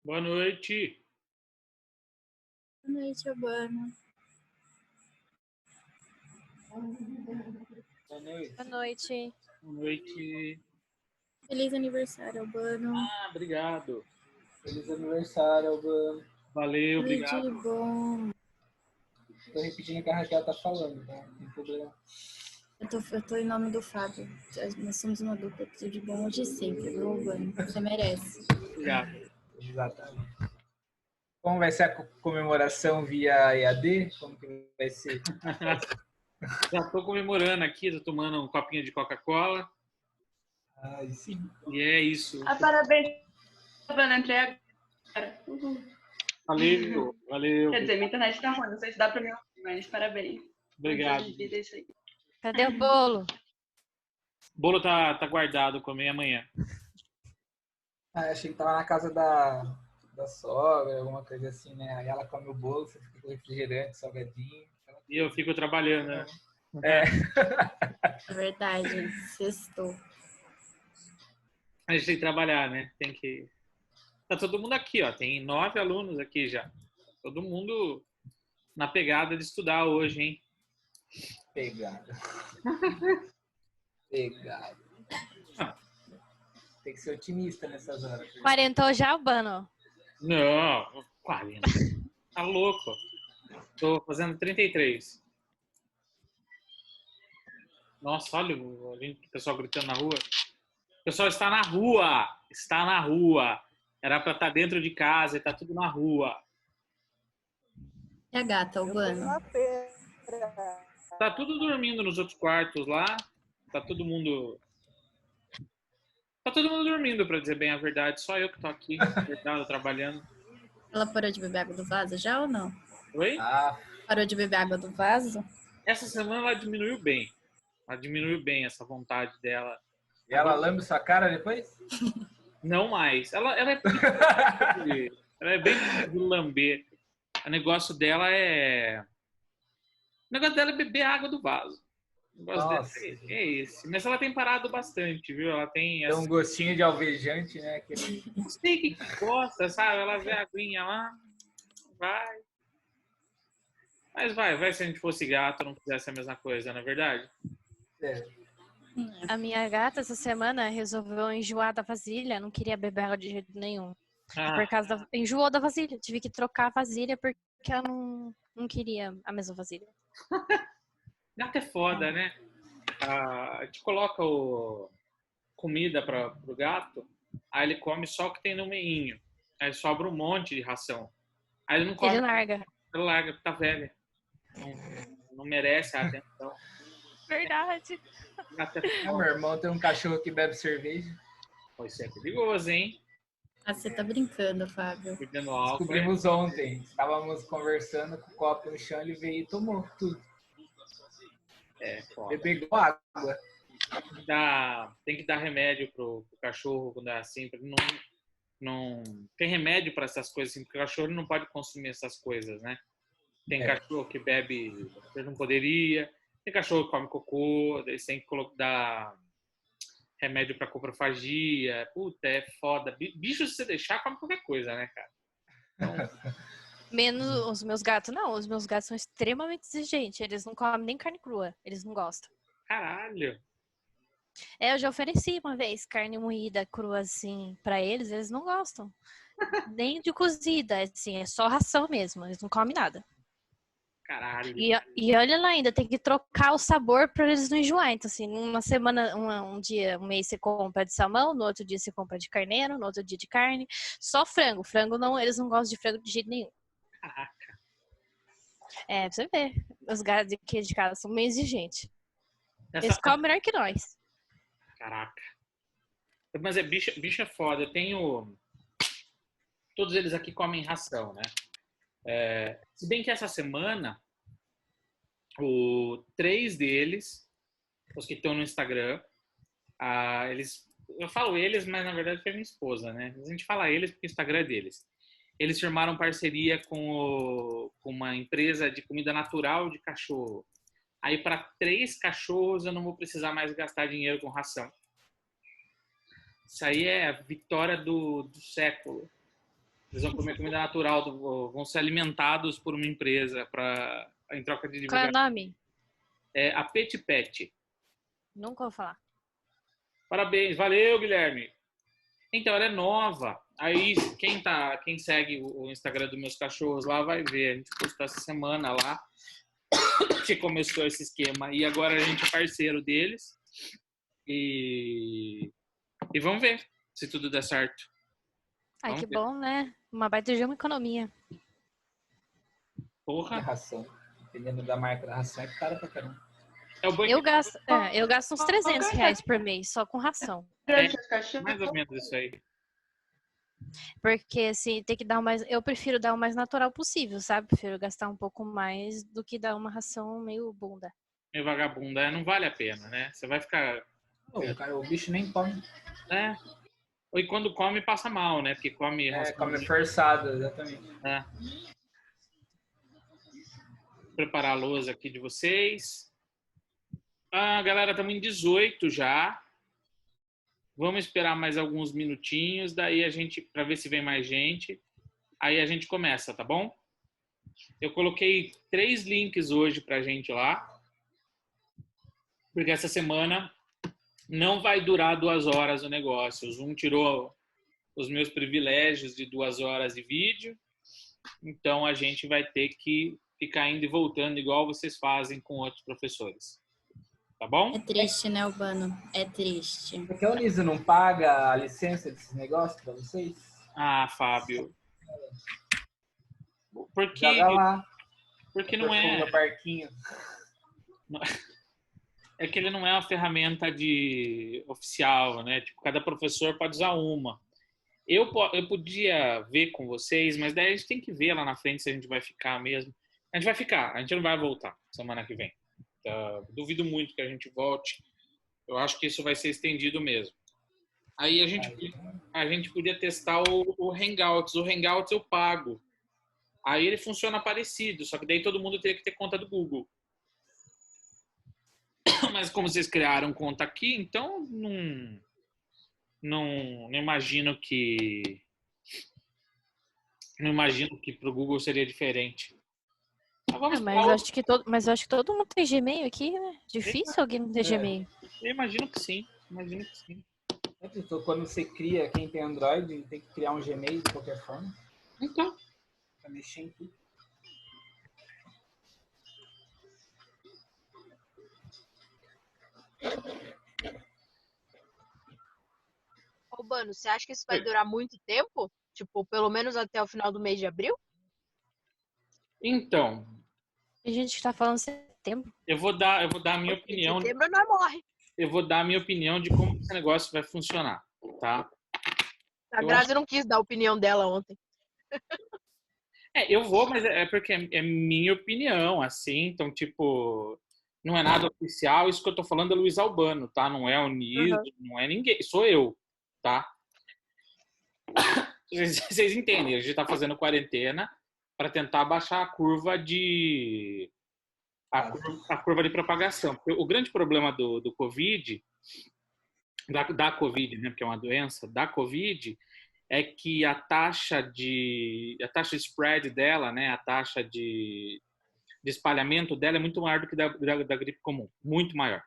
Boa noite. Boa noite, Albano. Boa noite. Boa noite. Boa noite. Feliz aniversário, Albano. Obrigado. Feliz aniversário, Albano. Valeu, Tudo de obrigado. bom. Tô repetindo o que a Raquel tá falando, tá? Não tem problema. Eu tô em nome do Fábio. Nós somos uma dupla. Tudo de bom hoje e sempre, viu, Albano? Você merece. Obrigado. Exatamente. Como vai ser a comemoração via EAD? Como que vai ser? Já tô comemorando aqui, tô tomando um copinho de Coca-Cola. Ai, sim. E é isso. Parabéns, Albano. Entrei agora. Valeu, valeu. Quer dizer, minha internet tá ruim, não sei se dá pra me ouvir, mas parabéns. Obrigado. Vida, isso aí. Cadê o bolo? O bolo tá guardado, comer amanhã. Ah, achei que tava na casa da sogra, alguma coisa assim, né? Aí ela come o bolo, você fica com refrigerante, salgadinho. E eu fico trabalhando, né? É. É verdade, sextou. A gente tem que trabalhar, né? Tem que... Tá todo mundo aqui, ó. Tem 9 alunos aqui já. Todo mundo na pegada de estudar hoje, hein? Pegada. Pegada. Tem que ser otimista nessas horas. Quarentou já, Albano? Não, 40. Tá louco. Tô fazendo 33. Nossa, olha o pessoal gritando na rua. O pessoal está na rua. Está na rua. Era pra estar dentro de casa e tá tudo na rua. E a gata, Albano? Tá tudo dormindo nos outros quartos lá. Tá todo mundo dormindo, pra dizer bem a verdade. Só eu que tô aqui, acordado, trabalhando. Ela parou de beber água do vaso já ou não? Oi? Ah, Parou de beber água do vaso? Essa semana ela diminuiu bem. Ela diminuiu bem essa vontade dela. e ela lambe sua cara depois? Não mais. Ela é bem de lamber. O negócio dela é beber água do vaso. O negócio dela Nossa. é esse. Mas ela tem parado bastante, viu? Ela tem Tem um gostinho de alvejante, né? Aquele... não sei o que gosta, sabe? Ela vê a aguinha lá, vai. Mas vai se a gente fosse gato não fizesse a mesma coisa, não é verdade? É. A minha gata, essa semana, resolveu enjoar da vasilha. Não queria beber água de jeito nenhum. Por causa da... Enjoou da vasilha. Tive que trocar a vasilha porque ela não queria a mesma vasilha. Gato é foda, né? A gente coloca comida pro gato, aí ele come só o que tem no meinho. Aí sobra um monte de ração. Aí ele não come. Ele larga. Ele larga, porque tá velha. Não merece a atenção. Verdade. Gato é Meu foda. irmão tem um cachorro que bebe cerveja. Pode ser perigoso, hein? Ah, você tá brincando, Fábio. Bebendo álcool. Descobrimos ontem. Estávamos conversando com o copo no chão, ele veio e tomou tudo. É foda. Bebeu água. Tem que dar remédio pro cachorro quando é assim. Não tem remédio para essas coisas assim, porque o cachorro não pode consumir essas coisas, né? Tem cachorro que bebe, ele não poderia. Tem cachorro que come cocô, daí você tem que dar remédio para coprofagia. Puta, é foda. Bicho, se você deixar, come qualquer coisa, né, cara? Então, Menos os meus gatos, não. Os meus gatos são extremamente exigentes. Eles não comem nem carne crua. Eles não gostam. caralho. Eu já ofereci uma vez carne moída crua assim pra eles. Eles não gostam. Nem de cozida, assim. É só ração mesmo. Eles não comem nada. Caralho. E olha lá ainda, tem que trocar o sabor para eles não enjoar. Então, assim, uma semana, um dia, um mês você compra de salmão, no outro dia você compra de carneiro, no outro dia de carne. Só frango. Frango não, eles não gostam de frango de jeito nenhum. Caraca. Pra você ver. Os gatos aqui de casa são meio exigentes. Essa... Eles comem melhor que nós. Caraca. Mas bicho é foda. Eu tenho... Todos eles aqui comem ração, né? Se bem que essa semana, 3 deles, os que estão no Instagram, eu falo eles, mas na verdade foi minha esposa, né? A gente fala eles porque o Instagram é deles. Eles firmaram parceria com uma empresa de comida natural de cachorro. Aí para 3 cachorros eu não vou precisar mais gastar dinheiro com ração. Isso aí é a vitória do século. Eles vão comer comida natural, vão ser alimentados por uma empresa em troca de Qual é o divulgação. nome? É a Pet Pet. Nunca vou falar. Parabéns, valeu, Guilherme. Então, ela é nova. Aí, quem segue o Instagram dos meus cachorros lá vai ver. A gente postou essa semana lá que começou esse esquema. E agora a gente é parceiro deles. E vamos ver se tudo der certo. Ai, Vamos que ver. bom, né? Uma baita de uma economia. A Porra. ração. Dependendo da marca da ração, é caro pra caramba. É o boi Eu que... gasto uns R$ 300 por mês só com ração. Mais ou menos isso aí. Porque, assim, tem que dar o mais. Eu prefiro dar o mais natural possível, sabe? Prefiro gastar um pouco mais do que dar uma ração meio bunda. Meio vagabunda, não vale a pena, né? Você vai ficar... O bicho nem come. É. E quando come, passa mal, né? Porque come... Come forçado, exatamente. É. Vou preparar a lousa aqui de vocês. Galera, estamos em 18 já. Vamos esperar mais alguns minutinhos, daí a gente, para ver se vem mais gente. Aí a gente começa, tá bom? Eu coloquei 3 links hoje pra gente lá. Porque essa semana não vai durar 2 horas o negócio. O Zoom tirou os meus privilégios de 2 horas de vídeo. Então a gente vai ter que ficar indo e voltando igual vocês fazem com outros professores. Tá bom? É triste, né, Urbano? É triste. Porque o Liso não paga a licença desses negócios pra vocês? Fábio. Joga lá. Porque não é... No barquinho. É que ele não é uma ferramenta oficial, né? Tipo, cada professor pode usar uma. Eu podia ver com vocês, mas daí a gente tem que ver lá na frente se a gente vai ficar mesmo. A gente vai ficar, a gente não vai voltar semana que vem. Duvido muito que a gente volte. Eu acho que isso vai ser estendido mesmo. Aí a gente podia testar o Hangouts. O Hangouts eu pago. Aí ele funciona parecido, só que daí todo mundo teria que ter conta do Google. Mas como vocês criaram conta aqui, então não imagino que para o Google seria diferente. Mas eu acho que todo mundo tem Gmail aqui, né? Difícil alguém não ter Gmail. Eu imagino que sim. Quando você cria, quem tem Android, tem que criar um Gmail de qualquer forma. Então. Pra mexer em tudo. Urbano, você acha que isso vai durar muito tempo? Tipo, pelo menos até o final do mês de abril? Então, Tem gente que tá falando setembro. eu vou dar a minha opinião. Setembro não morre. Eu vou dar a minha opinião de como esse negócio vai funcionar, tá? A Grazi não quis dar a opinião dela ontem. Eu vou, mas é porque é minha opinião, assim. Então, tipo, não é nada oficial. Isso que eu tô falando é Luiz Albano, tá? Não é o Niso, não é ninguém. Sou eu, tá? Vocês entendem? A gente tá fazendo quarentena para tentar baixar a curva de propagação. Porque o grande problema do Covid, da Covid, né, porque é uma doença, da Covid, é que a taxa de spread dela, né, a taxa de espalhamento dela é muito maior do que da gripe comum, muito maior.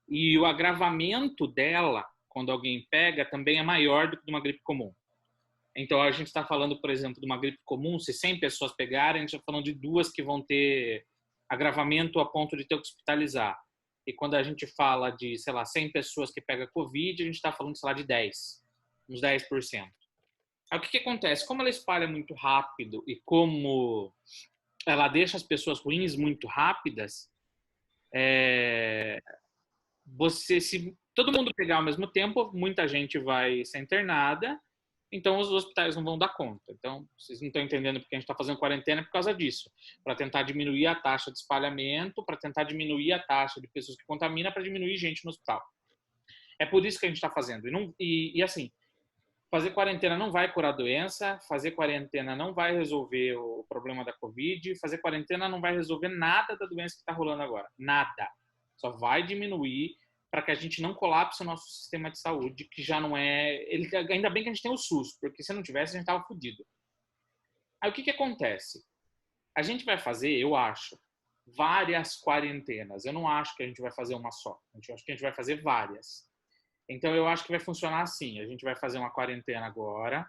E o agravamento dela, quando alguém pega, também é maior do que de uma gripe comum. Então, a gente está falando, por exemplo, de uma gripe comum, se 100 pessoas pegarem, a gente está falando de 2 que vão ter agravamento a ponto de ter que hospitalizar. E quando a gente fala de, sei lá, 100 pessoas que pegam Covid, a gente está falando, sei lá, de 10, uns 10%. Aí o que acontece? Como ela espalha muito rápido e como ela deixa as pessoas ruins muito rápidas, se todo mundo pegar ao mesmo tempo, muita gente vai ser internada, então os hospitais não vão dar conta. Então, vocês não estão entendendo porque a gente está fazendo quarentena por causa disso. Para tentar diminuir a taxa de espalhamento, para tentar diminuir a taxa de pessoas que contaminam, para diminuir gente no hospital. É por isso que a gente está fazendo. E assim, fazer quarentena não vai curar a doença, fazer quarentena não vai resolver o problema da Covid, fazer quarentena não vai resolver nada da doença que está rolando agora. Nada. Só vai diminuir para que a gente não colapse o nosso sistema de saúde, que já não é... Ainda bem que a gente tem o SUS, porque se não tivesse, a gente estava fodido. Aí o que acontece? A gente vai fazer, eu acho, várias quarentenas. Eu não acho que a gente vai fazer uma só. Eu acho que a gente vai fazer várias. Então, eu acho que vai funcionar assim. A gente vai fazer uma quarentena agora.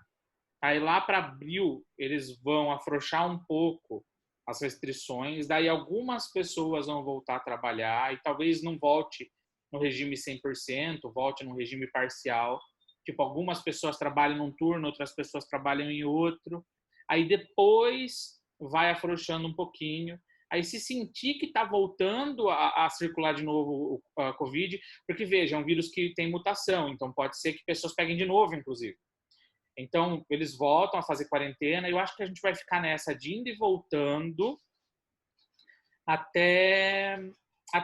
Aí, lá para abril, eles vão afrouxar um pouco as restrições. Daí, algumas pessoas vão voltar a trabalhar e talvez não volte no regime 100%, volte no regime parcial. Tipo, algumas pessoas trabalham num turno, outras pessoas trabalham em outro. Aí, depois, vai afrouxando um pouquinho. Aí, se sentir que está voltando a circular de novo a Covid, porque, veja, é um vírus que tem mutação, então pode ser que pessoas peguem de novo, inclusive. Então, eles voltam a fazer quarentena. Eu acho que a gente vai ficar nessa de indo e voltando até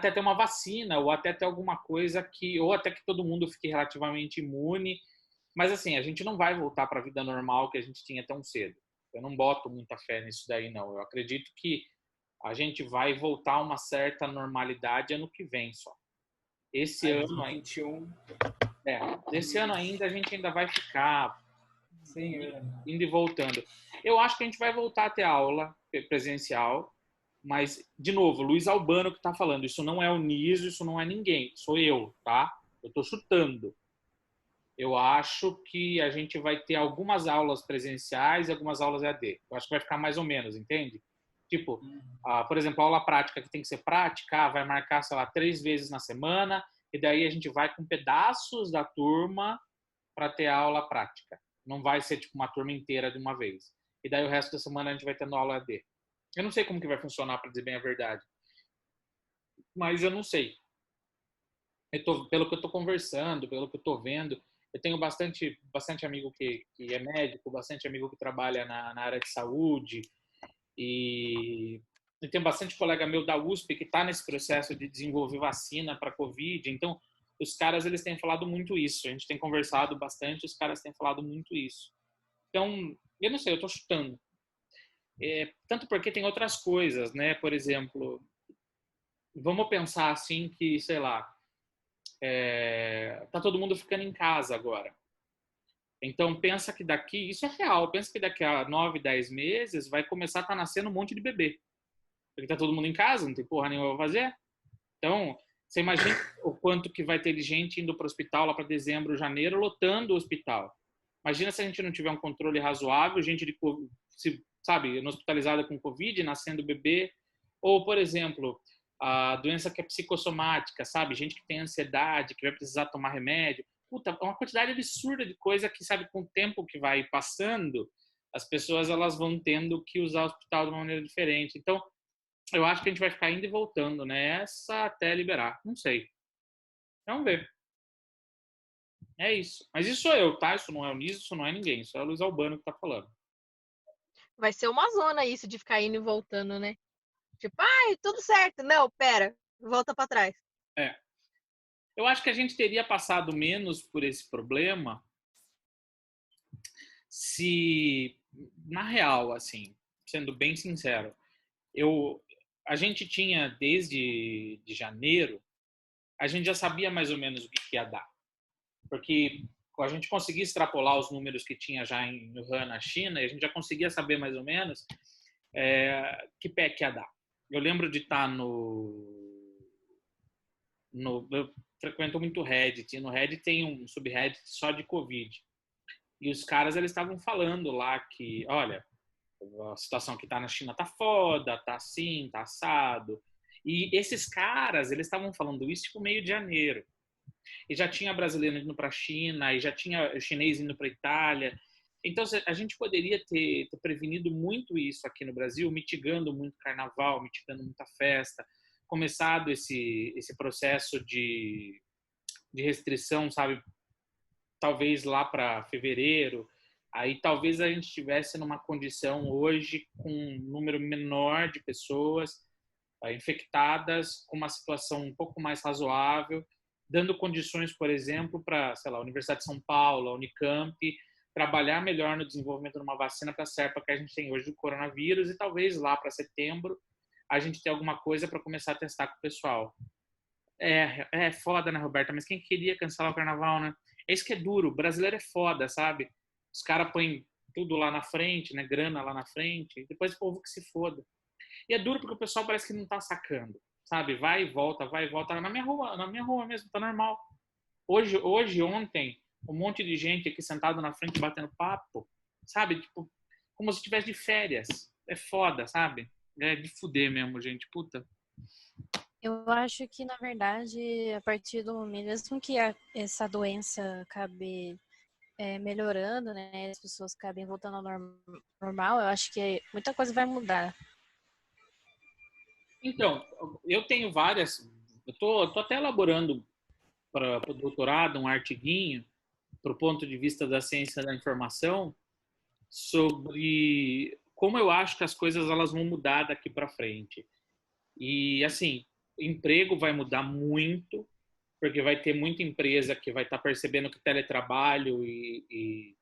ter uma vacina, ou até ter alguma coisa que... Ou até que todo mundo fique relativamente imune. Mas, assim, a gente não vai voltar para a vida normal que a gente tinha tão cedo. Eu não boto muita fé nisso daí, não. Eu acredito que a gente vai voltar a uma certa normalidade ano que vem só. Esse ano ainda... 2021. Esse ano ainda a gente ainda vai ficar Sim, indo e voltando. Eu acho que a gente vai voltar a ter aula presencial, mas, de novo, Luiz Albano que está falando. Isso não é o Niso, isso não é ninguém. Sou eu, tá? Eu estou chutando. Eu acho que a gente vai ter algumas aulas presenciais e algumas aulas EAD. Eu acho que vai ficar mais ou menos, entende? Tipo, por exemplo, a aula prática que tem que ser prática, vai marcar, sei lá, 3 vezes na semana, e daí a gente vai com pedaços da turma para ter a aula prática. Não vai ser tipo uma turma inteira de uma vez. E daí o resto da semana a gente vai tendo aula EAD. Eu não sei como que vai funcionar, para dizer bem a verdade. Mas eu não sei. Pelo que eu estou conversando, pelo que eu estou vendo, eu tenho bastante amigo que é médico, bastante amigo que trabalha na área de saúde, e tenho bastante colega meu da USP que está nesse processo de desenvolver vacina para Covid. Então, os caras eles têm falado muito isso. A gente tem conversado bastante, os caras têm falado muito isso. Então, eu não sei, eu estou chutando. Tanto porque tem outras coisas, né? Por exemplo, vamos pensar assim que, sei lá, tá todo mundo ficando em casa agora. Então, pensa que daqui, isso é real, pensa que daqui a 9, 10 meses vai começar a estar nascendo um monte de bebê. Porque tá todo mundo em casa, não tem porra nenhuma pra fazer. Então, você imagina o quanto que vai ter de gente indo para o hospital lá para dezembro, janeiro, lotando o hospital. Imagina se a gente não tiver um controle razoável, gente hospitalizada com Covid, nascendo bebê. Ou, por exemplo, a doença que é psicossomática, sabe? Gente que tem ansiedade, que vai precisar tomar remédio. Puta, uma quantidade absurda de coisa que, sabe, com o tempo que vai passando, as pessoas elas vão tendo que usar o hospital de uma maneira diferente. Então, eu acho que a gente vai ficar indo e voltando nessa até liberar. Não sei. Vamos ver. É isso. Mas isso sou eu, tá? Isso não é o Niso, isso não é ninguém. Isso é o Luiz Albano que tá falando. Vai ser uma zona isso de ficar indo e voltando, né? Tipo, ai, tudo certo. Não, pera. Volta pra trás. Eu acho que a gente teria passado menos por esse problema se, na real, assim, sendo bem sincero, a gente tinha desde de janeiro, a gente já sabia mais ou menos o que ia dar. Porque a gente conseguia extrapolar os números que tinha já em Wuhan, na China, e a gente já conseguia saber mais ou menos que pé que ia dar. Eu lembro de estar eu frequento muito o Reddit, e no Reddit tem um subreddit só de Covid. E os caras, eles estavam falando lá que, olha, a situação que tá na China tá foda, tá assim, tá assado. E esses caras, eles estavam falando isso tipo meio de janeiro. E já tinha brasileiro indo para a China, e já tinha chinês indo para a Itália. Então, a gente poderia ter prevenido muito isso aqui no Brasil, mitigando muito carnaval, mitigando muita festa, começado esse processo de restrição, sabe? Talvez lá para fevereiro. Aí talvez a gente estivesse numa condição hoje com um número menor de pessoas infectadas, com uma situação um pouco mais razoável, dando condições, por exemplo, para, sei lá, a Universidade de São Paulo, a Unicamp, trabalhar melhor no desenvolvimento de uma vacina para a cepa que a gente tem hoje do coronavírus, e talvez lá para setembro a gente tenha alguma coisa para começar a testar com o pessoal. É foda, né, Roberta? Mas quem queria cancelar o carnaval, né? É isso que é duro. O brasileiro é foda, sabe? Os caras põem tudo lá na frente, né? Grana lá na frente. E depois o povo que se foda. E é duro porque o pessoal parece que não tá sacando, sabe? Vai e volta, vai e volta. Na minha rua mesmo, tá normal. Ontem, um monte de gente aqui sentado na frente batendo papo, sabe? Tipo, como se estivesse de férias. É foda, sabe? É de fuder mesmo, gente. Puta. Eu acho que, na verdade, a partir do momento, mesmo que essa doença acabe melhorando, né, as pessoas acabem voltando ao normal, eu acho que muita coisa vai mudar. Então, eu tenho várias. Tô até elaborando para o doutorado um artiguinho, para o ponto de vista da ciência da informação, sobre como eu acho que as coisas elas vão mudar daqui para frente. E, assim, emprego vai mudar muito, porque vai ter muita empresa que vai estar percebendo que teletrabalho e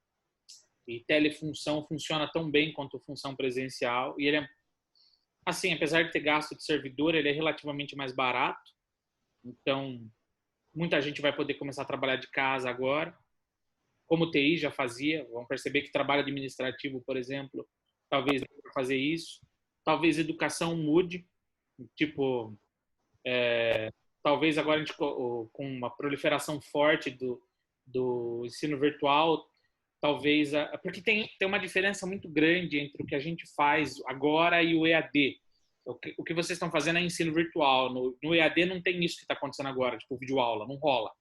telefunção funciona tão bem quanto função presencial. E ele é, assim, apesar de ter gasto de servidor, ele é relativamente mais barato. Então, muita gente vai poder começar a trabalhar de casa agora, como o TI já fazia. Vão perceber que trabalho administrativo, por exemplo, talvez para fazer isso. Talvez educação mude, tipo, talvez agora a gente, com uma proliferação forte do ensino virtual, talvez porque tem uma diferença muito grande entre o que a gente faz agora e o EAD. O que vocês estão fazendo é ensino virtual. No EAD não tem isso que está acontecendo agora, tipo videoaula, não rola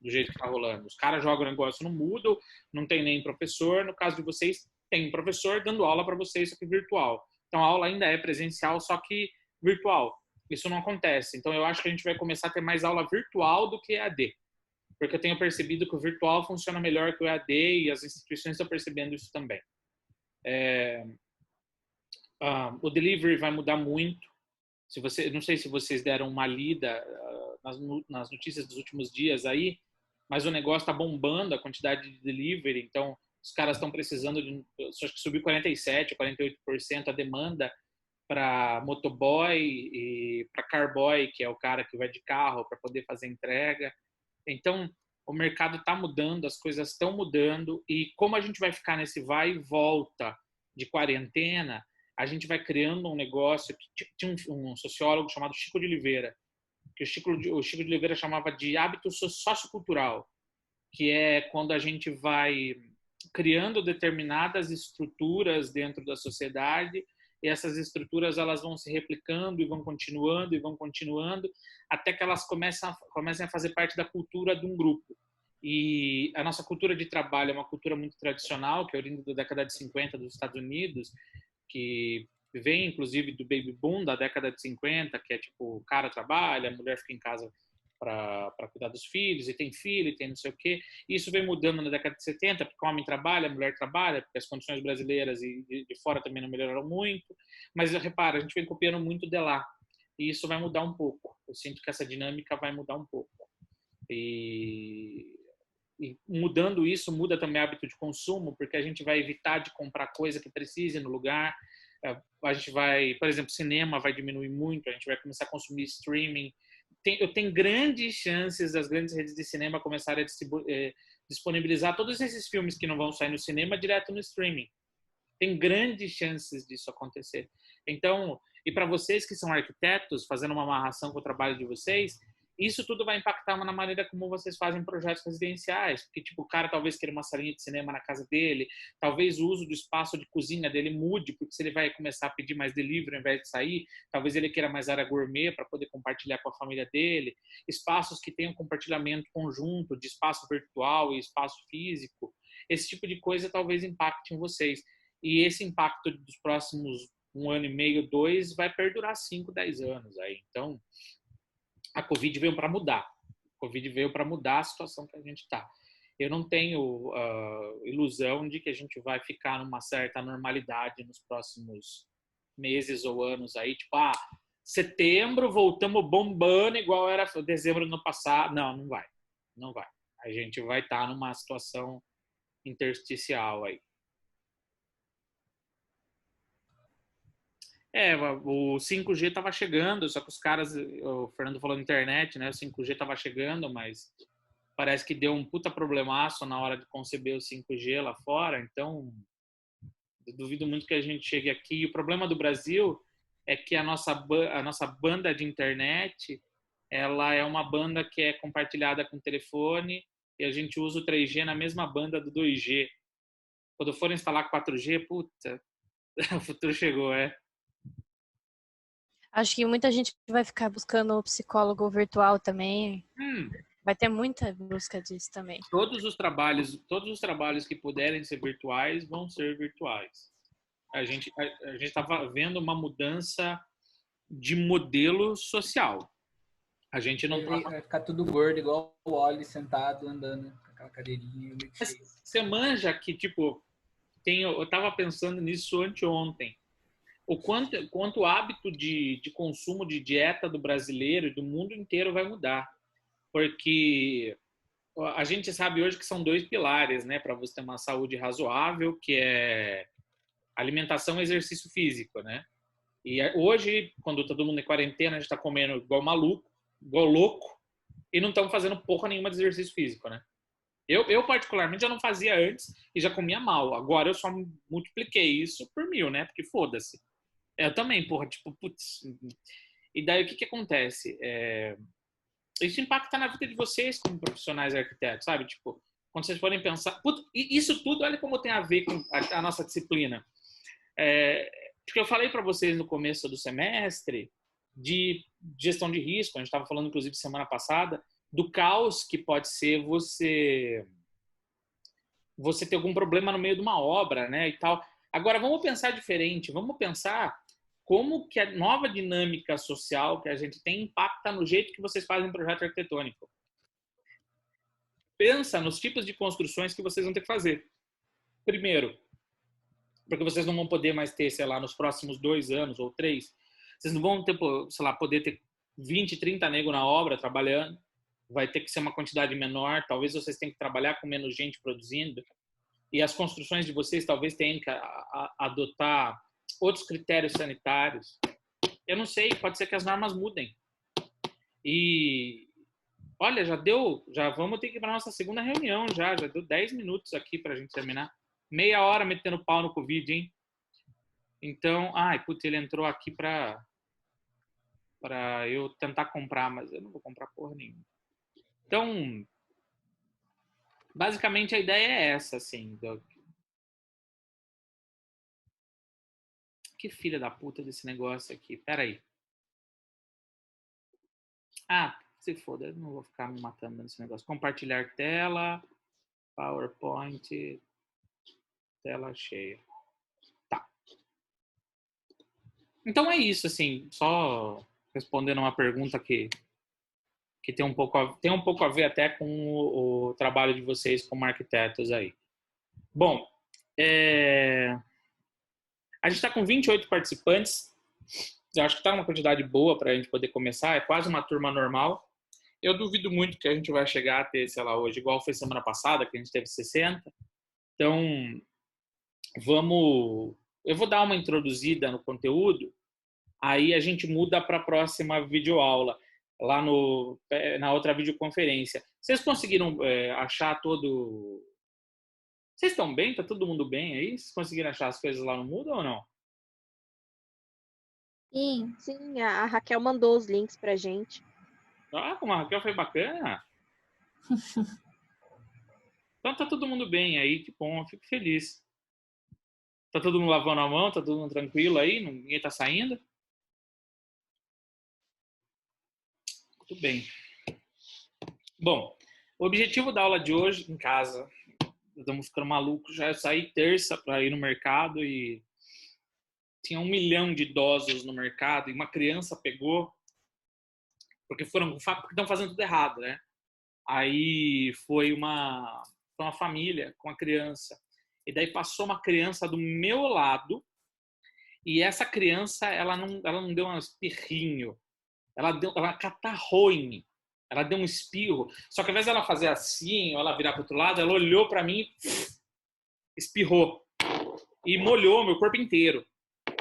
do jeito que está rolando. Os caras jogam o negócio no Moodle, não tem nem professor. No caso de vocês, tem um professor dando aula para vocês, só que virtual. Então a aula ainda é presencial, só que virtual. Isso não acontece. Então eu acho que a gente vai começar a ter mais aula virtual do que EAD. Porque eu tenho percebido que o virtual funciona melhor que o EAD e as instituições estão percebendo isso também. O delivery vai mudar muito. Não sei se vocês deram uma lida nas notícias dos últimos dias aí, mas o negócio está bombando a quantidade de delivery. Então, os caras estão precisando acho que subiu 47%, 48% a demanda para motoboy e para carboy, que é o cara que vai de carro para poder fazer entrega. Então, o mercado está mudando, as coisas estão mudando, e como a gente vai ficar nesse vai e volta de quarentena, a gente vai criando um negócio que tinha um sociólogo chamado Chico de Oliveira, que o Chico de Oliveira chamava de hábito sociocultural, que é quando a gente vai criando determinadas estruturas dentro da sociedade, e essas estruturas elas vão se replicando e vão continuando até que elas comecem a fazer parte da cultura de um grupo. E a nossa cultura de trabalho é uma cultura muito tradicional, que é oriunda da década de 50 dos Estados Unidos, que vem inclusive do baby boom da década de 50, que é tipo, o cara trabalha, a mulher fica em casa para cuidar dos filhos, e tem filho, e tem não sei o quê. Isso vem mudando na década de 70, porque o homem trabalha, a mulher trabalha, porque as condições brasileiras e de fora também não melhoraram muito. Mas repara, a gente vem copiando muito de lá. E isso vai mudar um pouco. Eu sinto que essa dinâmica vai mudar um pouco. E mudando isso, muda também o hábito de consumo, porque a gente vai evitar de comprar coisa que precise no lugar. A gente vai, por exemplo, cinema vai diminuir muito, a gente vai começar a consumir streaming. Eu tenho grandes chances das grandes redes de cinema começarem a disponibilizar todos esses filmes que não vão sair no cinema direto no streaming. Tem grandes chances disso acontecer. Então, e para vocês que são arquitetos, fazendo uma amarração com o trabalho de vocês, isso tudo vai impactar na maneira como vocês fazem projetos residenciais, porque tipo, o cara talvez queira uma salinha de cinema na casa dele, talvez o uso do espaço de cozinha dele mude, porque se ele vai começar a pedir mais delivery ao invés de sair, talvez ele queira mais área gourmet para poder compartilhar com a família dele, espaços que tenham compartilhamento conjunto de espaço virtual e espaço físico, esse tipo de coisa talvez impacte em vocês. E esse impacto dos próximos 1 ano e meio, 2, vai perdurar 5, 10 anos aí. Então, a Covid veio para mudar. A Covid veio para mudar a situação que a gente está. Eu não tenho ilusão de que a gente vai ficar numa certa normalidade nos próximos meses ou anos aí. Tipo, setembro voltamos bombando igual era dezembro no passado. Não, não vai. Não vai. A gente vai estar numa situação intersticial aí. O 5G estava chegando, só que os caras, o Fernando falou na internet, né? O 5G estava chegando, mas parece que deu um puta problemaço na hora de conceber o 5G lá fora, então eu duvido muito que a gente chegue aqui. E o problema do Brasil é que a nossa banda de internet, ela é uma banda que é compartilhada com o telefone e a gente usa o 3G na mesma banda do 2G. Quando for instalar 4G, puta, o futuro chegou, Acho que muita gente vai ficar buscando o psicólogo virtual também. Vai ter muita busca disso também. Todos os trabalhos que puderem ser virtuais vão ser virtuais. A gente estava vendo uma mudança de modelo social. A gente não Vai ficar tudo gordo, igual o Oli sentado, andando com aquela cadeirinha. Você manja que, tipo, eu estava pensando nisso anteontem. O quanto o hábito de consumo de dieta do brasileiro e do mundo inteiro vai mudar. Porque a gente sabe hoje que são 2 pilares, né, para você ter uma saúde razoável, que é alimentação e exercício físico, né? E hoje, quando todo mundo em quarentena, a gente está comendo igual maluco, igual louco, e não estamos fazendo porra nenhuma de exercício físico, né? Eu particularmente, já não fazia antes e já comia mal. Agora eu só multipliquei isso por 1000, né? Porque foda-se. Eu também, porra, tipo, putz. E daí o que acontece? Isso impacta na vida de vocês como profissionais arquitetos, sabe? Tipo, quando vocês forem pensar... Putz, isso tudo, olha como tem a ver com a nossa disciplina. Porque eu falei para vocês no começo do semestre de gestão de risco, a gente estava falando, inclusive, semana passada, do caos que pode ser você ter algum problema no meio de uma obra, né, e tal. Agora, vamos pensar diferente, vamos pensar como que a nova dinâmica social que a gente tem impacta no jeito que vocês fazem projeto arquitetônico. Pensa nos tipos de construções que vocês vão ter que fazer. Primeiro, porque vocês não vão poder mais ter, sei lá, nos próximos 2 anos ou 3, vocês não vão ter, sei lá, poder ter 20, 30 negros na obra trabalhando, vai ter que ser uma quantidade menor, talvez vocês tenham que trabalhar com menos gente produzindo, e as construções de vocês talvez tenham que adotar outros critérios sanitários. Eu não sei, pode ser que as normas mudem. E olha, já vamos ter que ir para nossa segunda reunião, já deu 10 minutos aqui para a gente terminar. Meia hora metendo pau no Covid, hein? Então, ele entrou aqui para eu tentar comprar, mas eu não vou comprar porra nenhuma. Então, basicamente a ideia é essa, assim. Que filha da puta desse negócio aqui. Pera aí. Se foda, eu não vou ficar me matando nesse negócio. Compartilhar tela, PowerPoint, tela cheia. Tá. Então é isso, assim, só respondendo uma pergunta que tem um pouco a ver até com o trabalho de vocês como arquitetos aí. Bom, a gente está com 28 participantes. Eu acho que está uma quantidade boa para a gente poder começar. É quase uma turma normal. Eu duvido muito que a gente vai chegar a ter, sei lá, hoje, igual foi semana passada, que a gente teve 60. Então, eu vou dar uma introduzida no conteúdo, aí a gente muda para a próxima videoaula, lá na outra videoconferência. Vocês conseguiram achar todo... Vocês estão bem? Tá todo mundo bem aí? Vocês conseguiram achar as coisas lá no Moodle ou não? Sim, a Raquel mandou os links pra gente. Como a Raquel foi bacana. Então tá todo mundo bem aí, que bom, eu fico feliz. Tá todo mundo lavando a mão, tá todo mundo tranquilo aí, ninguém tá saindo? Tudo bem. Bom, o objetivo da aula de hoje, em casa, estamos ficando malucos, já saí terça para ir no mercado e tinha 1 milhão de idosos no mercado e uma criança pegou, porque estão fazendo tudo errado, né? Aí foi uma família com a criança. E daí passou uma criança do meu lado e essa criança, ela não deu um espirrinho, ela catarrou em mim. Ela deu um espirro. Só que ao invés dela fazer assim, ou ela virar para o outro lado, ela olhou para mim e espirrou. E molhou meu corpo inteiro.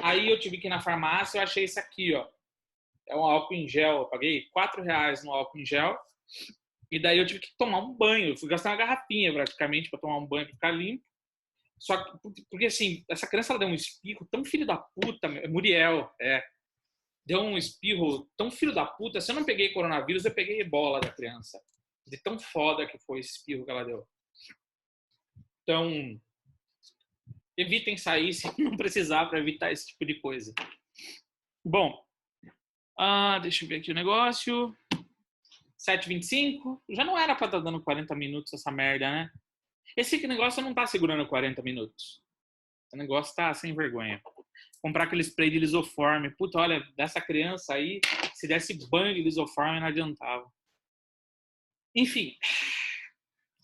Aí eu tive que ir na farmácia, eu achei isso aqui, ó. É um álcool em gel, eu paguei R$ 4 no álcool em gel. E daí eu tive que tomar um banho. Eu fui gastar uma garrafinha praticamente para tomar um banho, para ficar limpo. Só que, porque assim, essa criança ela deu um espirro tão filho da puta, Muriel, deu um espirro tão filho da puta. Se eu não peguei coronavírus, eu peguei ebola da criança. De tão foda que foi esse espirro que ela deu. Então, evitem sair se não precisar para evitar esse tipo de coisa. Bom, deixa eu ver aqui o negócio. 7h25. Já não era para estar dando 40 minutos essa merda, né? Esse negócio não tá segurando 40 minutos. Esse negócio tá sem vergonha. Comprar aquele spray de lisoforme. Puta, olha, dessa criança aí, se desse banho de lisoforme, não adiantava. Enfim.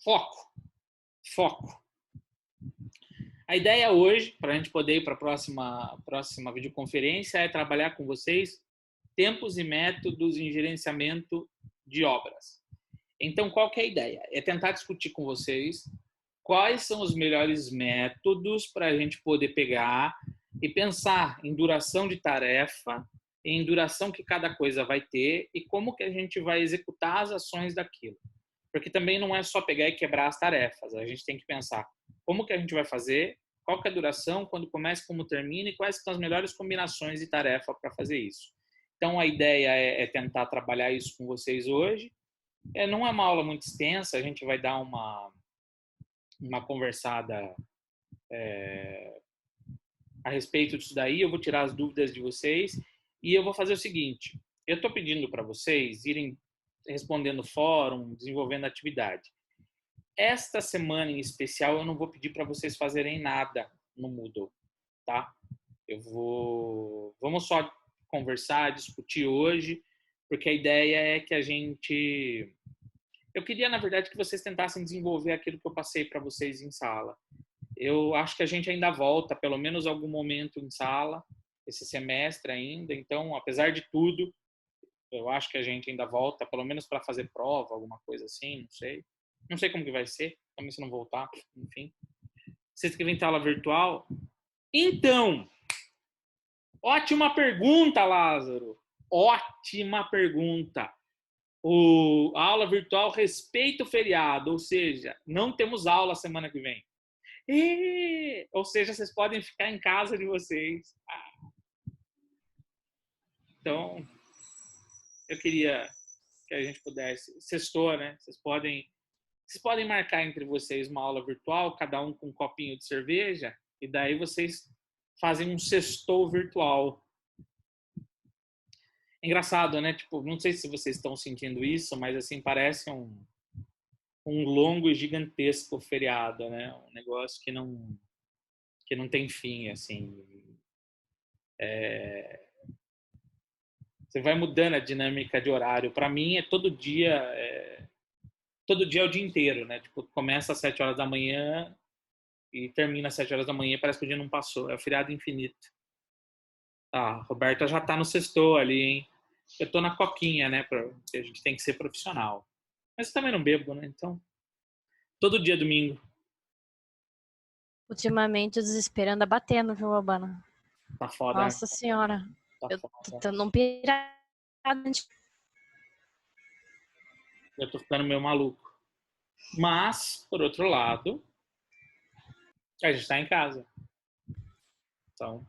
Foco. A ideia hoje, para a gente poder ir para a próxima videoconferência, é trabalhar com vocês tempos e métodos em gerenciamento de obras. Então, qual que é a ideia? É tentar discutir com vocês quais são os melhores métodos para a gente poder pegar e pensar em duração de tarefa, em duração que cada coisa vai ter e como que a gente vai executar as ações daquilo. Porque também não é só pegar e quebrar as tarefas. A gente tem que pensar como que a gente vai fazer, qual que é a duração, quando começa, como termina e quais são as melhores combinações de tarefa para fazer isso. Então, a ideia é tentar trabalhar isso com vocês hoje. Não é uma aula muito extensa, a gente vai dar uma conversada a respeito disso daí. Eu vou tirar as dúvidas de vocês e eu vou fazer o seguinte. Eu estou pedindo para vocês irem respondendo fórum, desenvolvendo atividade. Esta semana em especial, eu não vou pedir para vocês fazerem nada no Moodle, tá? Vamos só conversar, discutir hoje, porque a ideia é que a gente... Eu queria, na verdade, que vocês tentassem desenvolver aquilo que eu passei para vocês em sala. Eu acho que a gente ainda volta, pelo menos algum momento em sala, esse semestre ainda. Então, apesar de tudo, eu acho que a gente ainda volta, pelo menos para fazer prova, alguma coisa assim, não sei. Não sei como que vai ser, também se não voltar, enfim. Vocês querem ter aula virtual? Então, ótima pergunta, Lázaro. Ótima pergunta. A aula virtual respeita o feriado, ou seja, não temos aula semana que vem. Ou seja, vocês podem ficar em casa de vocês. Então, eu queria que a gente pudesse... Sextou, né? Vocês podem marcar entre vocês uma aula virtual, cada um com um copinho de cerveja, e daí vocês fazem um sextou virtual. Engraçado, né? Tipo, não sei se vocês estão sentindo isso, mas assim, parece um longo e gigantesco feriado, né? Um negócio que não tem fim, assim. Você vai mudando a dinâmica de horário. Para mim, é todo dia é o dia inteiro, né? Tipo, começa às 7 horas da manhã e termina às 7 horas da manhã, parece que o dia não passou. É o feriado infinito. A Roberta já tá no sextou ali, hein? Eu tô na coquinha, né? Porque a gente tem que ser profissional. Mas eu também não bebo, né? Então, todo dia domingo. Ultimamente o desespero anda batendo, viu, Albana? Tá foda. Nossa senhora. Tá Eu foda. tô num pirado. Eu tô ficando meio maluco. Mas, por outro lado, a gente tá em casa. Então...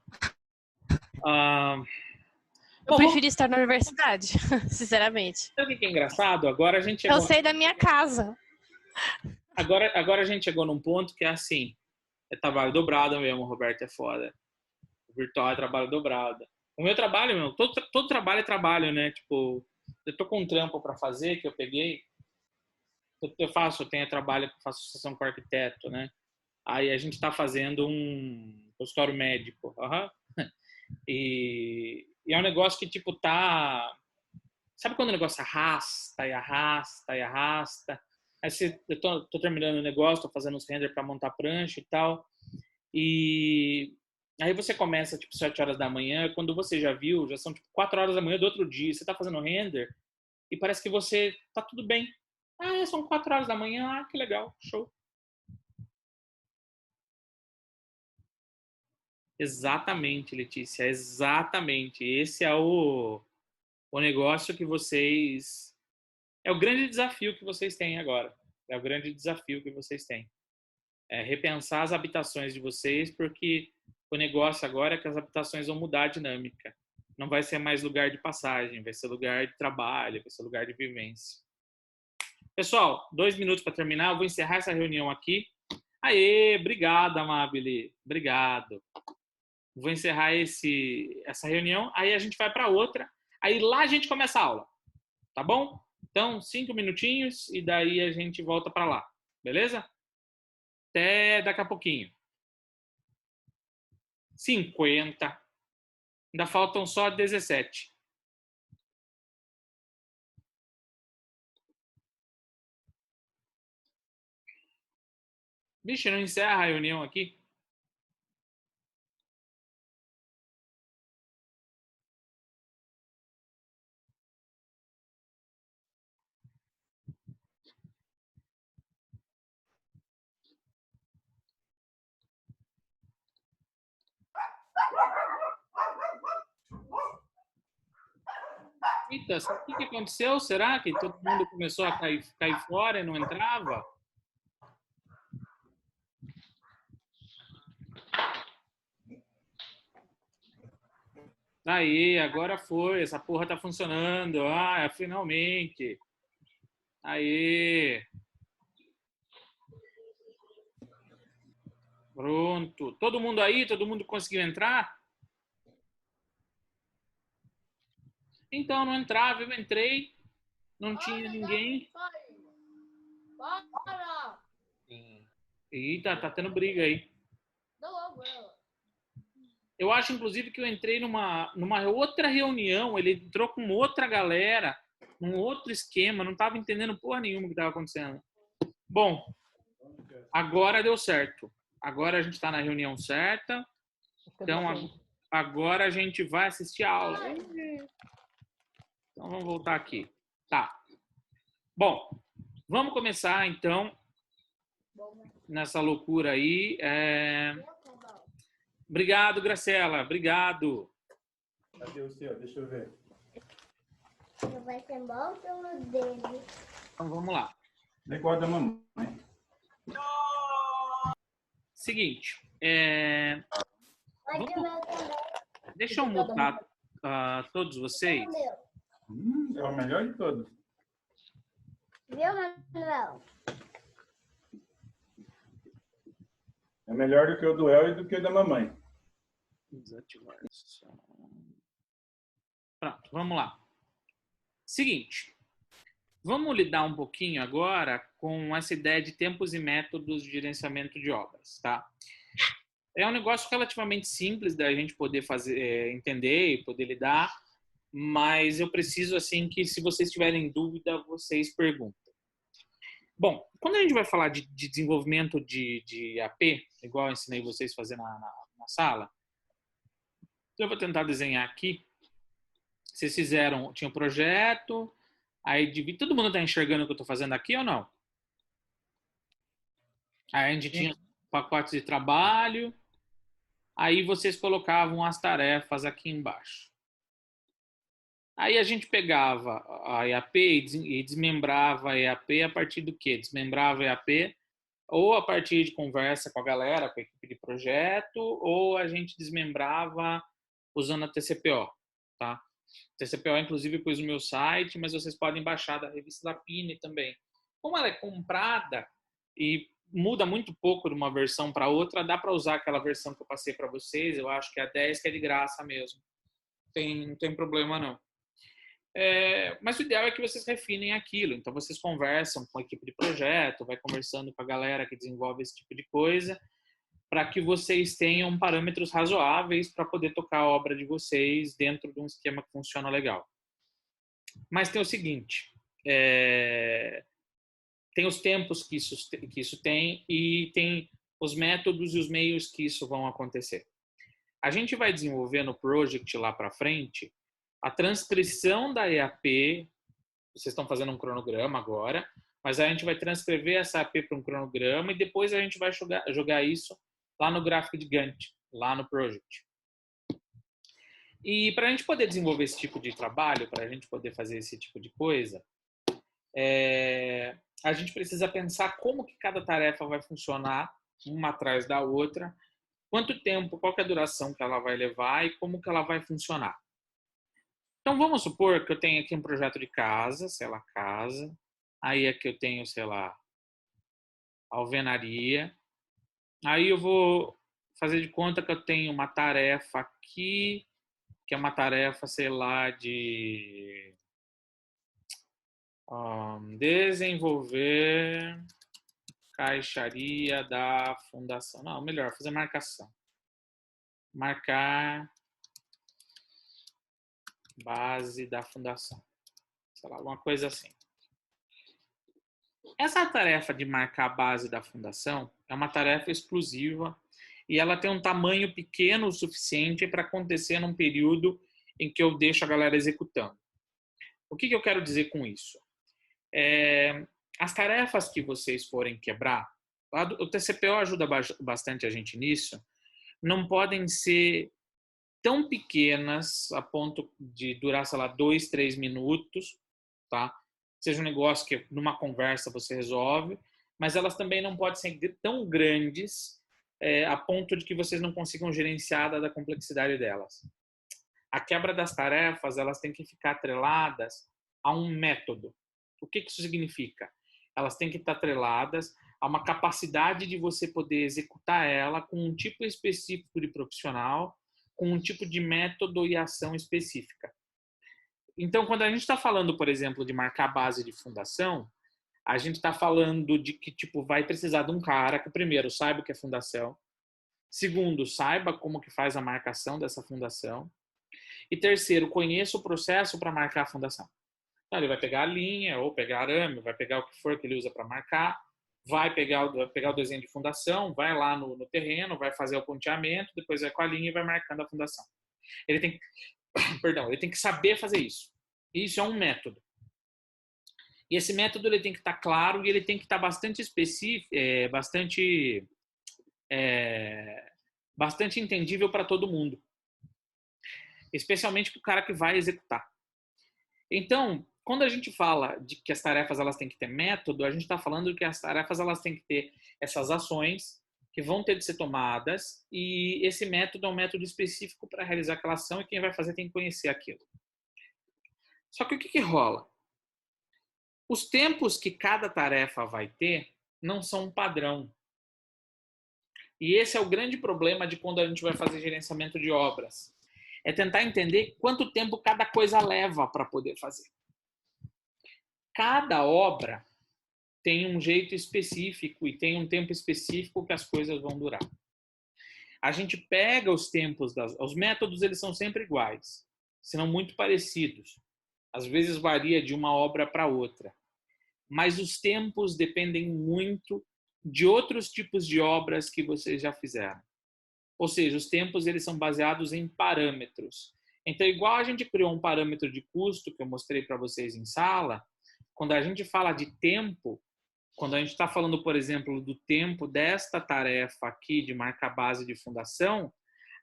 Eu prefiro estar na universidade, sinceramente. Sabe o que é engraçado? Agora a gente chegou... Eu sei da minha casa. Agora a gente chegou num ponto que é assim, é trabalho dobrado mesmo, Roberto, é foda. O virtual é trabalho dobrado. O meu trabalho, meu, todo trabalho é trabalho, né? Tipo, eu tô com um trampo pra fazer que eu peguei. Eu tenho trabalho que eu faço associação com arquiteto, né? Aí a gente tá fazendo um consultório médico. E é um negócio que, tipo, tá... Sabe quando o negócio arrasta e arrasta e arrasta? Aí eu tô terminando o negócio, tô fazendo uns render para montar prancha e tal. E aí você começa, tipo, 7 horas da manhã, quando você já viu, já são, tipo, 4 horas da manhã do outro dia, você tá fazendo render e parece que você tá tudo bem. São 4 horas da manhã, que legal, show. Exatamente, Letícia, exatamente. Esse é o negócio que vocês... É o grande desafio que vocês têm agora. É o grande desafio que vocês têm. É repensar as habitações de vocês, porque o negócio agora é que as habitações vão mudar a dinâmica. Não vai ser mais lugar de passagem, vai ser lugar de trabalho, vai ser lugar de vivência. Pessoal, 2 minutos para terminar. Eu vou encerrar essa reunião aqui. Aê, obrigado, Amabile. Obrigado. Vou encerrar essa reunião. Aí a gente vai para outra. Aí lá a gente começa a aula. Tá bom? Então, 5 minutinhos e daí a gente volta para lá. Beleza? Até daqui a pouquinho. 50. Ainda faltam só 17. Vixe, não encerra a reunião aqui? Eita, o que aconteceu? Será que todo mundo começou a cair fora e não entrava? Aí, agora foi. Essa porra tá funcionando. Ah, finalmente. Aí. Pronto. Todo mundo aí? Todo mundo conseguiu entrar? Então, não entrava. Eu entrei. Não tinha ninguém. Eita, tá tendo briga aí. Eu acho, inclusive, que eu entrei numa outra reunião. Ele entrou com outra galera, num outro esquema. Não estava entendendo porra nenhuma o que estava acontecendo. Bom, agora deu certo. Agora a gente está na reunião certa. Então, agora a gente vai assistir a aula. Então, vamos voltar aqui. Tá. Bom, vamos começar, então, nessa loucura aí. Obrigado, Graciela. Obrigado. Cadê o seu? Deixa eu ver. Vai ser bom pelo dele. Então, vamos lá. Negócio da mamãe. Seguinte. Deixa eu mutar todos vocês. É o melhor de todos. Viu, Manuel? É melhor do que o do El e do que o da mamãe. Desativar. Pronto, vamos lá. Seguinte. Vamos lidar um pouquinho agora com essa ideia de tempos e métodos de gerenciamento de obras, tá? É um negócio relativamente simples da gente poder fazer, entender e poder lidar, mas eu preciso, assim, que se vocês tiverem dúvida, vocês perguntem. Bom, quando a gente vai falar de desenvolvimento de AP, igual eu ensinei vocês a fazer na sala, eu vou tentar desenhar aqui. Vocês tinha um projeto, aí todo mundo está enxergando o que eu estou fazendo aqui ou não? Aí a gente tinha pacotes de trabalho, aí vocês colocavam as tarefas aqui embaixo. Aí a gente pegava a EAP e desmembrava a EAP a partir do quê? Desmembrava a EAP ou a partir de conversa com a galera, com a equipe de projeto, ou a gente desmembrava usando a TCPO, tá? TCPO, inclusive, eu pus no meu site, mas vocês podem baixar da revista da Pine também. Como ela é comprada e muda muito pouco de uma versão para outra, dá para usar aquela versão que eu passei para vocês. Eu acho que é a 10, que é de graça mesmo. Não tem problema, não. Mas o ideal é que vocês refinem aquilo. Então, vocês conversam com a equipe de projeto, vai conversando com a galera que desenvolve esse tipo de coisa, para que vocês tenham parâmetros razoáveis para poder tocar a obra de vocês dentro de um esquema que funciona legal. Mas tem o seguinte, tem os tempos que isso tem e tem os métodos e os meios que isso vão acontecer. A gente vai desenvolver no project lá para frente a transcrição da EAP. Vocês estão fazendo um cronograma agora, mas a gente vai transcrever essa EAP para um cronograma e depois a gente vai jogar isso lá no gráfico de Gantt. lá no project. E para a gente poder desenvolver esse tipo de trabalho, para a gente poder fazer esse tipo de coisa, a gente precisa pensar como que cada tarefa vai funcionar uma atrás da outra, quanto tempo, qual que é a duração que ela vai levar e como que ela vai funcionar. Então, vamos supor que eu tenho aqui um projeto de casa, sei lá, casa. Aí aqui eu tenho, sei lá, alvenaria. Aí eu vou fazer de conta que eu tenho uma tarefa aqui, que é uma tarefa, sei lá, de desenvolver caixaria da fundação. Não, melhor, fazer marcação. Marcar base da fundação. Sei lá, alguma coisa assim. Essa tarefa de marcar a base da fundação é uma tarefa exclusiva e ela tem um tamanho pequeno o suficiente para acontecer num período em que eu deixo a galera executando. O que eu quero dizer com isso? As tarefas que vocês forem quebrar, o TCPO ajuda bastante a gente nisso, não podem ser tão pequenas a ponto de durar, sei lá, 2, 3 minutos, tá? Seja um negócio que numa conversa você resolve, mas elas também não podem ser tão grandes a ponto de que vocês não consigam gerenciar da complexidade delas. A quebra das tarefas, elas têm que ficar atreladas a um método. O que isso significa? Elas têm que estar atreladas a uma capacidade de você poder executar ela com um tipo específico de profissional, com um tipo de método e ação específica. Então, quando a gente está falando, por exemplo, de marcar base de fundação, a gente está falando de que vai precisar de um cara que, primeiro, saiba o que é fundação, segundo, saiba como que faz a marcação dessa fundação, e terceiro, conheça o processo para marcar a fundação. Então, ele vai pegar a linha, ou pegar arame, vai pegar o que for que ele usa para marcar, vai pegar o desenho de fundação, vai lá no terreno, vai fazer o ponteamento, depois vai com a linha e vai marcando a fundação. Ele tem que saber fazer isso. Isso é um método. E esse método ele tem que estar claro e ele tem que estar bastante específico, bastante entendível para todo mundo. Especialmente para o cara que vai executar. Então, quando a gente fala de que as tarefas elas têm que ter método, a gente está falando que as tarefas elas têm que ter essas ações que vão ter de ser tomadas e esse método é um método específico para realizar aquela ação e quem vai fazer tem que conhecer aquilo. Só que o que rola? Os tempos que cada tarefa vai ter não são um padrão. E esse é o grande problema de quando a gente vai fazer gerenciamento de obras. É tentar entender quanto tempo cada coisa leva para poder fazer. Cada obra tem um jeito específico e tem um tempo específico que as coisas vão durar. A gente pega os tempos, os métodos eles são sempre iguais, senão muito parecidos. Às vezes varia de uma obra para outra. Mas os tempos dependem muito de outros tipos de obras que vocês já fizeram. Ou seja, os tempos eles são baseados em parâmetros. Então, igual a gente criou um parâmetro de custo que eu mostrei para vocês em sala, quando a gente fala de tempo, quando a gente está falando, por exemplo, do tempo desta tarefa aqui de marcar base de fundação,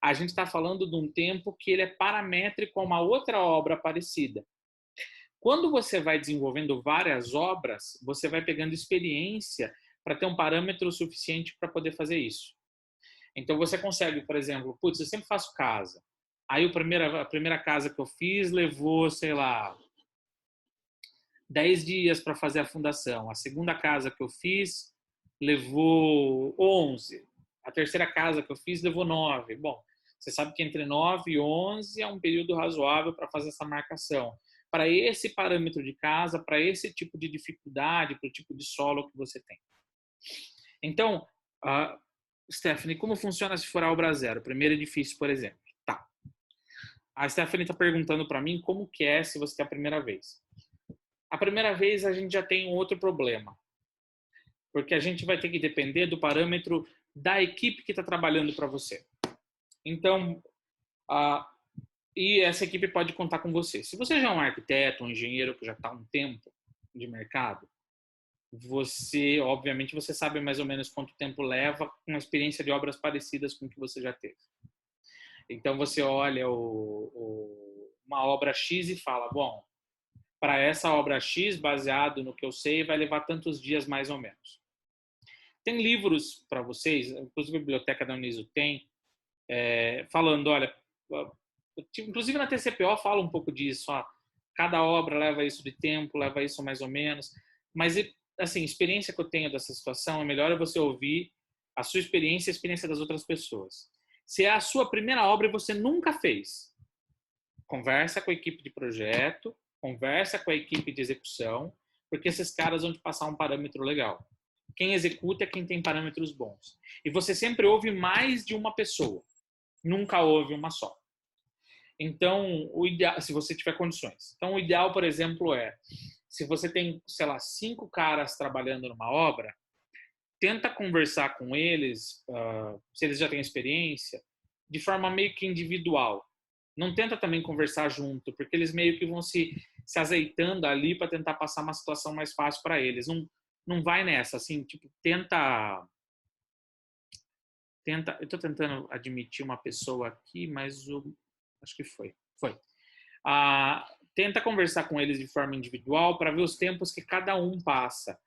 a gente está falando de um tempo que ele é paramétrico a uma outra obra parecida. Quando você vai desenvolvendo várias obras, você vai pegando experiência para ter um parâmetro suficiente para poder fazer isso. Então, você consegue, por exemplo, eu sempre faço casa. Aí, a primeira casa que eu fiz levou, sei lá, 10 dias para fazer a fundação. A segunda casa que eu fiz levou 11. A terceira casa que eu fiz levou 9. Bom, você sabe que entre 9 e 11 é um período razoável para fazer essa marcação. Para esse parâmetro de casa, para esse tipo de dificuldade, para o tipo de solo que você tem. Então, Stephanie, como funciona se for a obra zero? Primeiro edifício, por exemplo. Tá. A Stephanie está perguntando para mim como que é se você tem a primeira vez. A primeira vez a gente já tem um outro problema. Porque a gente vai ter que depender do parâmetro da equipe que está trabalhando para você. Então, e essa equipe pode contar com você. Se você já é um arquiteto, um engenheiro que já está há um tempo de mercado, obviamente, você sabe mais ou menos quanto tempo leva com uma experiência de obras parecidas com o que você já teve. Então, você olha uma obra X e fala, bom, para essa obra X, baseado no que eu sei, vai levar tantos dias mais ou menos. Tem livros para vocês, inclusive a biblioteca da Uniso tem, falando, olha, inclusive na TCPO fala um pouco disso, ó, cada obra leva isso de tempo, leva isso mais ou menos, mas assim, a experiência que eu tenho dessa situação, é melhor você ouvir a sua experiência e a experiência das outras pessoas. Se é a sua primeira obra e você nunca fez, conversa com a equipe de projeto, conversa com a equipe de execução, porque esses caras vão te passar um parâmetro legal. Quem executa é quem tem parâmetros bons. E você sempre ouve mais de uma pessoa, nunca ouve uma só. Então, o ideal, se você tiver condições. Então, o ideal, por exemplo, se você tem, sei lá, 5 caras trabalhando numa obra, tenta conversar com eles, se eles já têm experiência, de forma meio que individual. Não tenta também conversar junto, porque eles meio que vão se azeitando ali para tentar passar uma situação mais fácil para eles. Não vai nessa, assim, tipo, tenta. Eu estou tentando admitir uma pessoa aqui, mas acho que foi. Tenta conversar com eles de forma individual para ver os tempos que cada um passa.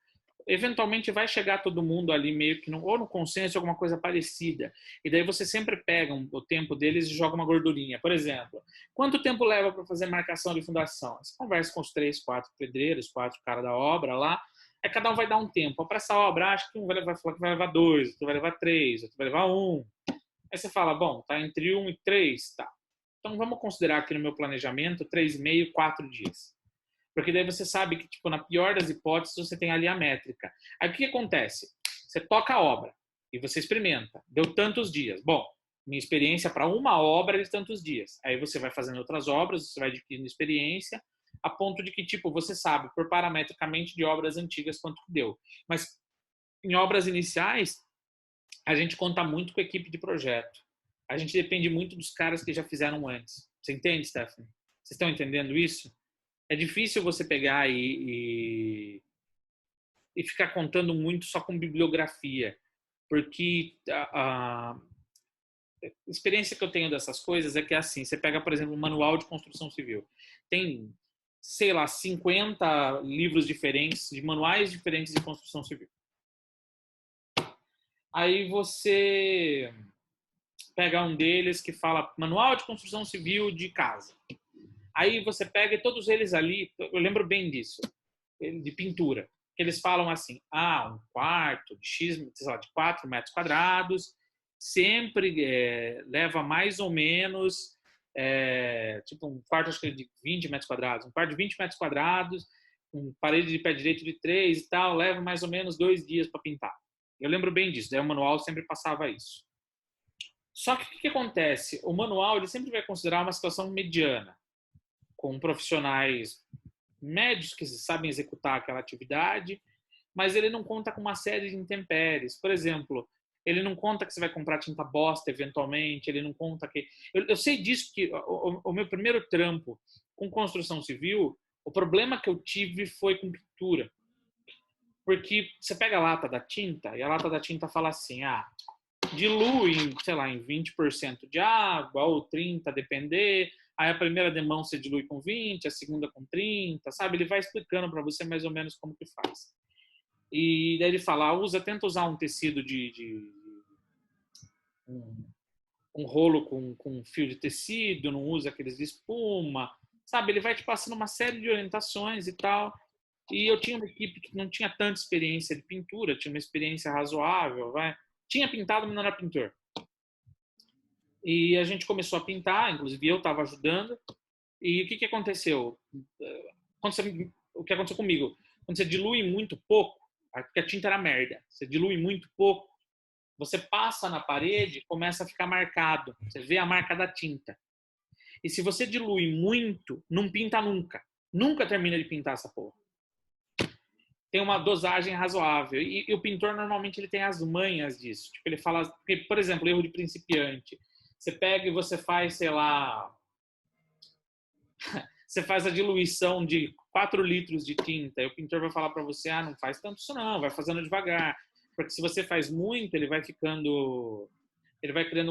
Eventualmente vai chegar todo mundo ali meio que ou no consenso, alguma coisa parecida. E daí você sempre pega o tempo deles e joga uma gordurinha. Por exemplo, quanto tempo leva para fazer marcação de fundação? Você conversa com os 3, 4 pedreiros, 4 caras da obra lá, aí cada um vai dar um tempo. Para essa obra, acho que um vai falar que vai levar 2, outro vai levar 3, outro vai levar 1. Aí você fala, bom, tá entre 1 e 3, tá. Então vamos considerar aqui no meu planejamento 3,5, 4 dias. Porque daí você sabe que, tipo, na pior das hipóteses, você tem ali a métrica. Aí o que acontece? Você toca a obra e você experimenta. Deu tantos dias. Bom, minha experiência para uma obra é de tantos dias. Aí você vai fazendo outras obras, você vai adquirindo experiência, a ponto de que, tipo, você sabe, por parametricamente, de obras antigas quanto que deu. Mas em obras iniciais, a gente conta muito com a equipe de projeto. A gente depende muito dos caras que já fizeram antes. Você entende, Stephanie? Vocês estão entendendo isso? É difícil você pegar e ficar contando muito só com bibliografia, porque a experiência que eu tenho dessas coisas é que, assim, você pega, por exemplo, um manual de construção civil. Tem, sei lá, 50 livros diferentes, de manuais diferentes de construção civil. Aí você pega um deles que fala Manual de Construção Civil de Casa. Aí você pega todos eles ali, eu lembro bem disso, de pintura, que eles falam assim, um quarto de X, sei lá, de 4 metros quadrados, sempre leva mais ou menos, tipo um quarto acho que de 20 metros quadrados, um quarto de 20 metros quadrados, com parede de pé direito de 3 e tal, leva mais ou menos 2 dias para pintar. Eu lembro bem disso, daí o manual sempre passava isso. Só que o que acontece? O manual ele sempre vai considerar uma situação mediana, com profissionais médios que sabem executar aquela atividade, mas ele não conta com uma série de intempéries. Por exemplo, ele não conta que você vai comprar tinta bosta eventualmente, ele não conta que... Eu sei disso, que o meu primeiro trampo com construção civil, o problema que eu tive foi com pintura. Porque você pega a lata da tinta, e a lata da tinta fala assim, dilui, sei lá, em 20% de água, ou 30%, depender. Aí a primeira demão você dilui com 20%, a segunda com 30%, sabe? Ele vai explicando para você mais ou menos como que faz. E daí ele fala, tenta usar um tecido um rolo com fio de tecido, não usa aqueles de espuma, sabe? Ele vai te passando uma série de orientações e tal. E eu tinha uma equipe que não tinha tanta experiência de pintura, tinha uma experiência razoável, tinha pintado, mas não era pintor. E a gente começou a pintar, inclusive eu estava ajudando. E o que aconteceu? O que aconteceu comigo? Quando você dilui muito pouco, porque a tinta era merda, você dilui muito pouco, você passa na parede e começa a ficar marcado. Você vê a marca da tinta. E se você dilui muito, não pinta nunca. Nunca termina de pintar essa porra. Tem uma dosagem razoável. E o pintor, normalmente, ele tem as manhas disso. Tipo, ele fala... Porque, por exemplo, erro de principiante. Você pega e você faz, sei lá... Você faz a diluição de 4 litros de tinta. E o pintor vai falar para você, não faz tanto isso não, vai fazendo devagar. Porque se você faz muito, ele vai criando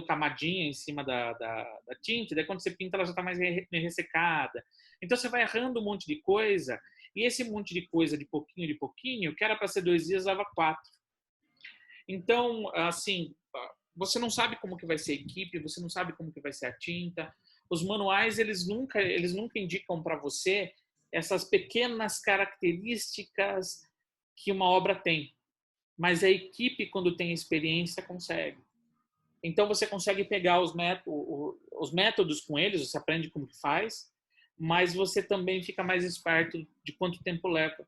camadinha em cima da tinta, e daí quando você pinta ela já está mais ressecada. Então você vai errando um monte de coisa, e esse monte de coisa de pouquinho, que era para ser 2 dias, leva 4. Então, assim, você não sabe como que vai ser a equipe, você não sabe como que vai ser a tinta. Os manuais, eles nunca indicam para você essas pequenas características que uma obra tem. Mas a equipe, quando tem experiência, consegue. Então, você consegue pegar os métodos com eles, você aprende como que faz, mas você também fica mais esperto de quanto tempo leva.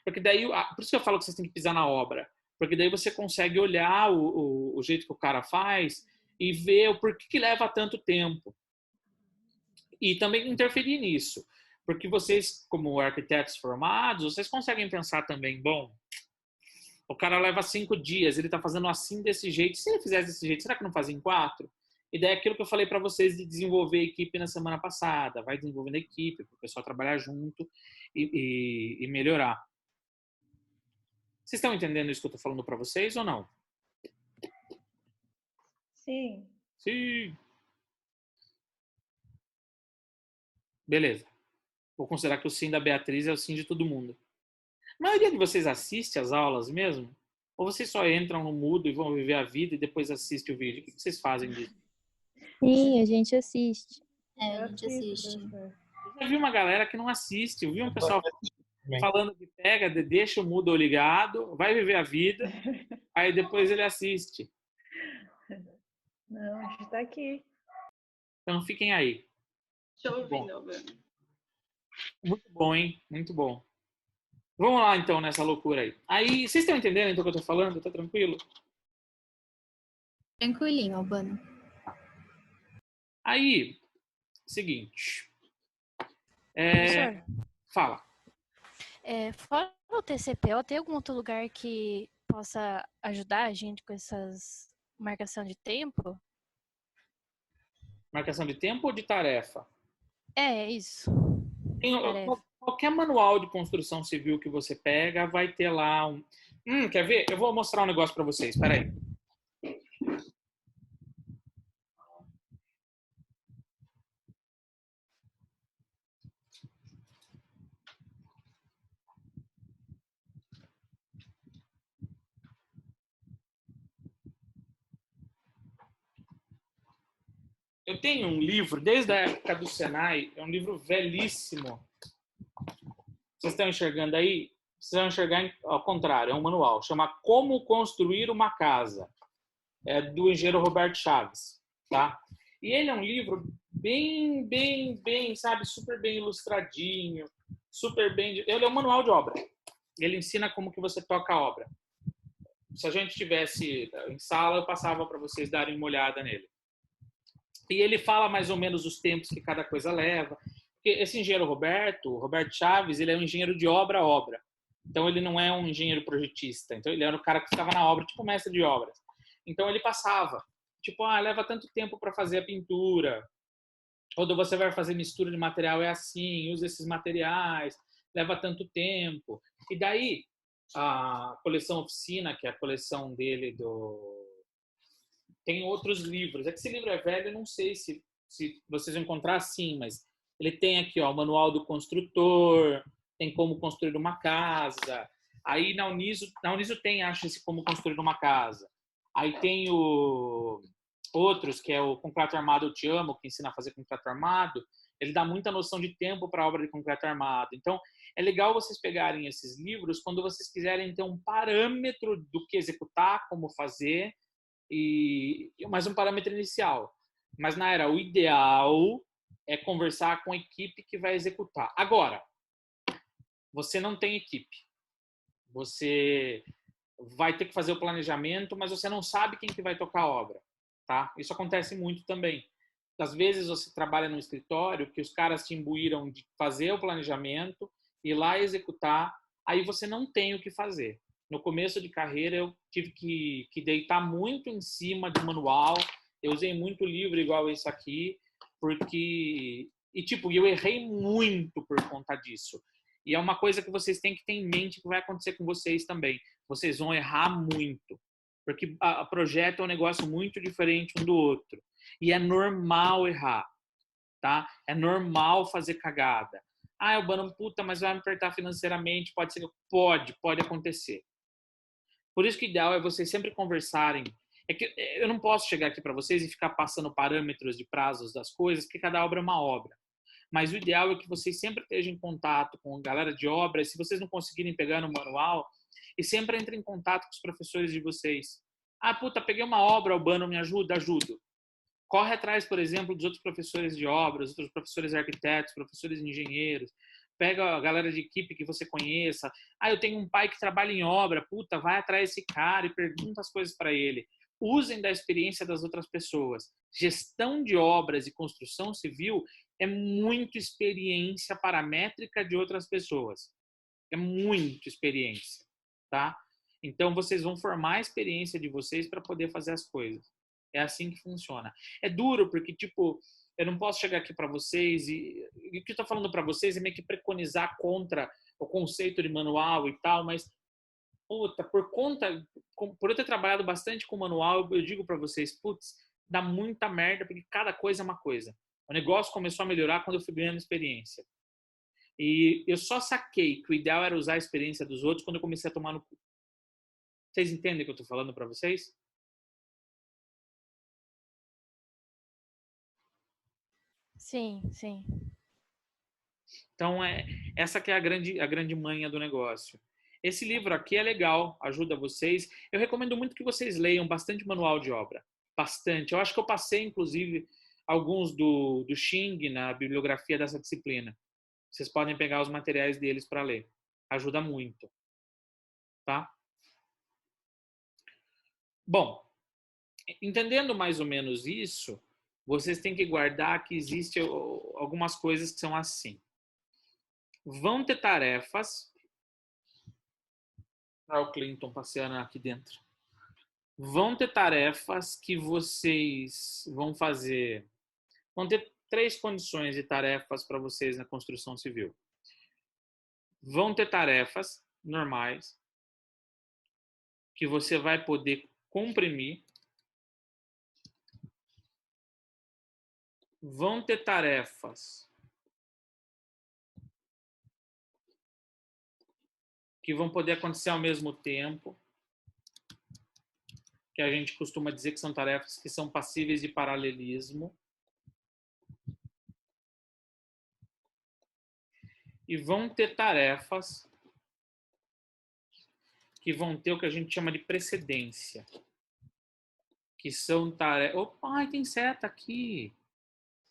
Porque daí, por isso que eu falo que vocês têm que pisar na obra, porque daí você consegue olhar o jeito que o cara faz e ver o porquê que leva tanto tempo. E também interferir nisso. Porque vocês, como arquitetos formados, vocês conseguem pensar também, bom, o cara leva 5 dias, ele está fazendo assim desse jeito. Se ele fizesse desse jeito, será que não fazia em 4? E daí é aquilo que eu falei para vocês de desenvolver a equipe na semana passada. Vai desenvolvendo a equipe, para o pessoal trabalhar junto e melhorar. Vocês estão entendendo isso que eu estou falando para vocês ou não? Sim. Sim. Beleza. Vou considerar que o sim da Beatriz é o sim de todo mundo. A maioria de vocês assiste às aulas mesmo? Ou vocês só entram no mudo e vão viver a vida e depois assistem o vídeo? O que vocês fazem disso? Sim, a gente assiste. A gente assiste. Eu já vi uma galera que não assiste. Eu vi um pessoal falando que pega, deixa o mudo ligado, vai viver a vida, aí depois ele assiste. Não, a gente tá aqui. Então fiquem aí. Deixa eu ouvir, Bruno. Muito bom, hein? Muito bom. Vamos lá, então, nessa loucura aí. Aí, vocês estão entendendo, então, o que eu tô falando? Tá tranquilo? Tranquilinho, Albano. Aí, seguinte. Professor, Fala. fora o TCPO, tem algum outro lugar que possa ajudar a gente com essas marcação de tempo? Marcação de tempo ou de tarefa? É, isso. Qualquer manual de construção civil que você pega vai ter lá um... quer ver? Eu vou mostrar um negócio para vocês. Espera aí. Eu tenho um livro, desde a época do Senai, é um livro velhíssimo. Vocês estão enxergando aí? Vocês vão enxergar ao contrário, é um manual. Chama Como Construir uma Casa. É do engenheiro Roberto Chaves, tá? E ele é um livro bem, sabe, super bem ilustradinho, super bem... Ele é um manual de obra. Ele ensina como que você toca a obra. Se a gente tivesse em sala, eu passava para vocês darem uma olhada nele. E ele fala mais ou menos os tempos que cada coisa leva. Porque esse engenheiro Roberto Chaves, ele é um engenheiro de obra a obra. Então, ele não é um engenheiro projetista. Então, ele era o cara que ficava na obra, tipo mestre de obras. Então, ele passava. Tipo, leva tanto tempo para fazer a pintura. Quando você vai fazer mistura de material, é assim, usa esses materiais, leva tanto tempo. E daí, a coleção Oficina, que é a coleção dele tem outros livros. É que esse livro é velho, eu não sei se vocês vão encontrar assim, mas ele tem aqui, ó, o Manual do Construtor, tem Como Construir uma Casa. Aí na Uniso tem, acho, esse Como Construir uma Casa. Aí tem outros, que é o Concreto Armado Eu Te Amo, que ensina a fazer concreto armado. Ele dá muita noção de tempo para a obra de concreto armado. Então, é legal vocês pegarem esses livros quando vocês quiserem ter um parâmetro do que executar, como fazer, e mais um parâmetro inicial. Mas, Naira, o ideal é conversar com a equipe que vai executar. Agora, você não tem equipe. Você vai ter que fazer o planejamento, mas você não sabe quem que vai tocar a obra, tá? Isso acontece muito também. Às vezes você trabalha no escritório que os caras te imbuíram de fazer o planejamento, ir lá executar, aí você não tem o que fazer. No começo de carreira, eu tive que deitar muito em cima do manual. Eu usei muito livro igual esse aqui, porque... E, tipo, eu errei muito por conta disso. E é uma coisa que vocês têm que ter em mente que vai acontecer com vocês também. Vocês vão errar muito. Porque a projeto é um negócio muito diferente um do outro. E é normal errar, tá? É normal fazer cagada. Ah, Urbano, puta, mas vai me apertar financeiramente. Pode ser, pode acontecer. Por isso que o ideal é vocês sempre conversarem. É que eu não posso chegar aqui para vocês e ficar passando parâmetros de prazos das coisas, porque cada obra é uma obra. Mas o ideal é que vocês sempre estejam em contato com a galera de obra. Se vocês não conseguirem pegar no manual, e sempre entrem em contato com os professores de vocês. Ah, puta, peguei uma obra, Urbano, me ajuda? Ajudo. Corre atrás, por exemplo, dos outros professores de obras, outros professores arquitetos, professores engenheiros. Pega a galera de equipe que você conheça. Ah, eu tenho um pai que trabalha em obra. Puta, vai atrás desse cara e pergunta as coisas para ele. Usem da experiência das outras pessoas. Gestão de obras e construção civil é muito experiência paramétrica de outras pessoas. É muito experiência, tá? Então, vocês vão formar a experiência de vocês para poder fazer as coisas. É assim que funciona. É duro, porque, tipo, eu não posso chegar aqui para vocês e o que eu estou falando para vocês é meio que preconizar contra o conceito de manual e tal, mas, puta, por eu ter trabalhado bastante com manual, eu digo para vocês, putz, dá muita merda, porque cada coisa é uma coisa. O negócio começou a melhorar quando eu fui ganhando experiência. E eu só saquei que o ideal era usar a experiência dos outros quando eu comecei a tomar no cu. Vocês entendem o que eu estou falando para vocês? Sim, sim. Então, essa que é a grande manha do negócio. Esse livro aqui é legal, ajuda vocês. Eu recomendo muito que vocês leiam bastante manual de obra. Bastante. Eu acho que eu passei, inclusive, alguns do Xing na bibliografia dessa disciplina. Vocês podem pegar os materiais deles para ler. Ajuda muito. Tá? Bom, entendendo mais ou menos isso, vocês têm que guardar que existem algumas coisas que são assim. Vão ter tarefas. Olha o Clinton passeando aqui dentro. Vão ter tarefas que vocês vão fazer. Vão ter 3 condições de tarefas para vocês na construção civil. Vão ter tarefas normais que você vai poder comprimir. Vão ter tarefas que vão poder acontecer ao mesmo tempo, que a gente costuma dizer que são tarefas que são passíveis de paralelismo. E vão ter tarefas que vão ter o que a gente chama de precedência, que são tarefas... Opa, ai, tem seta aqui.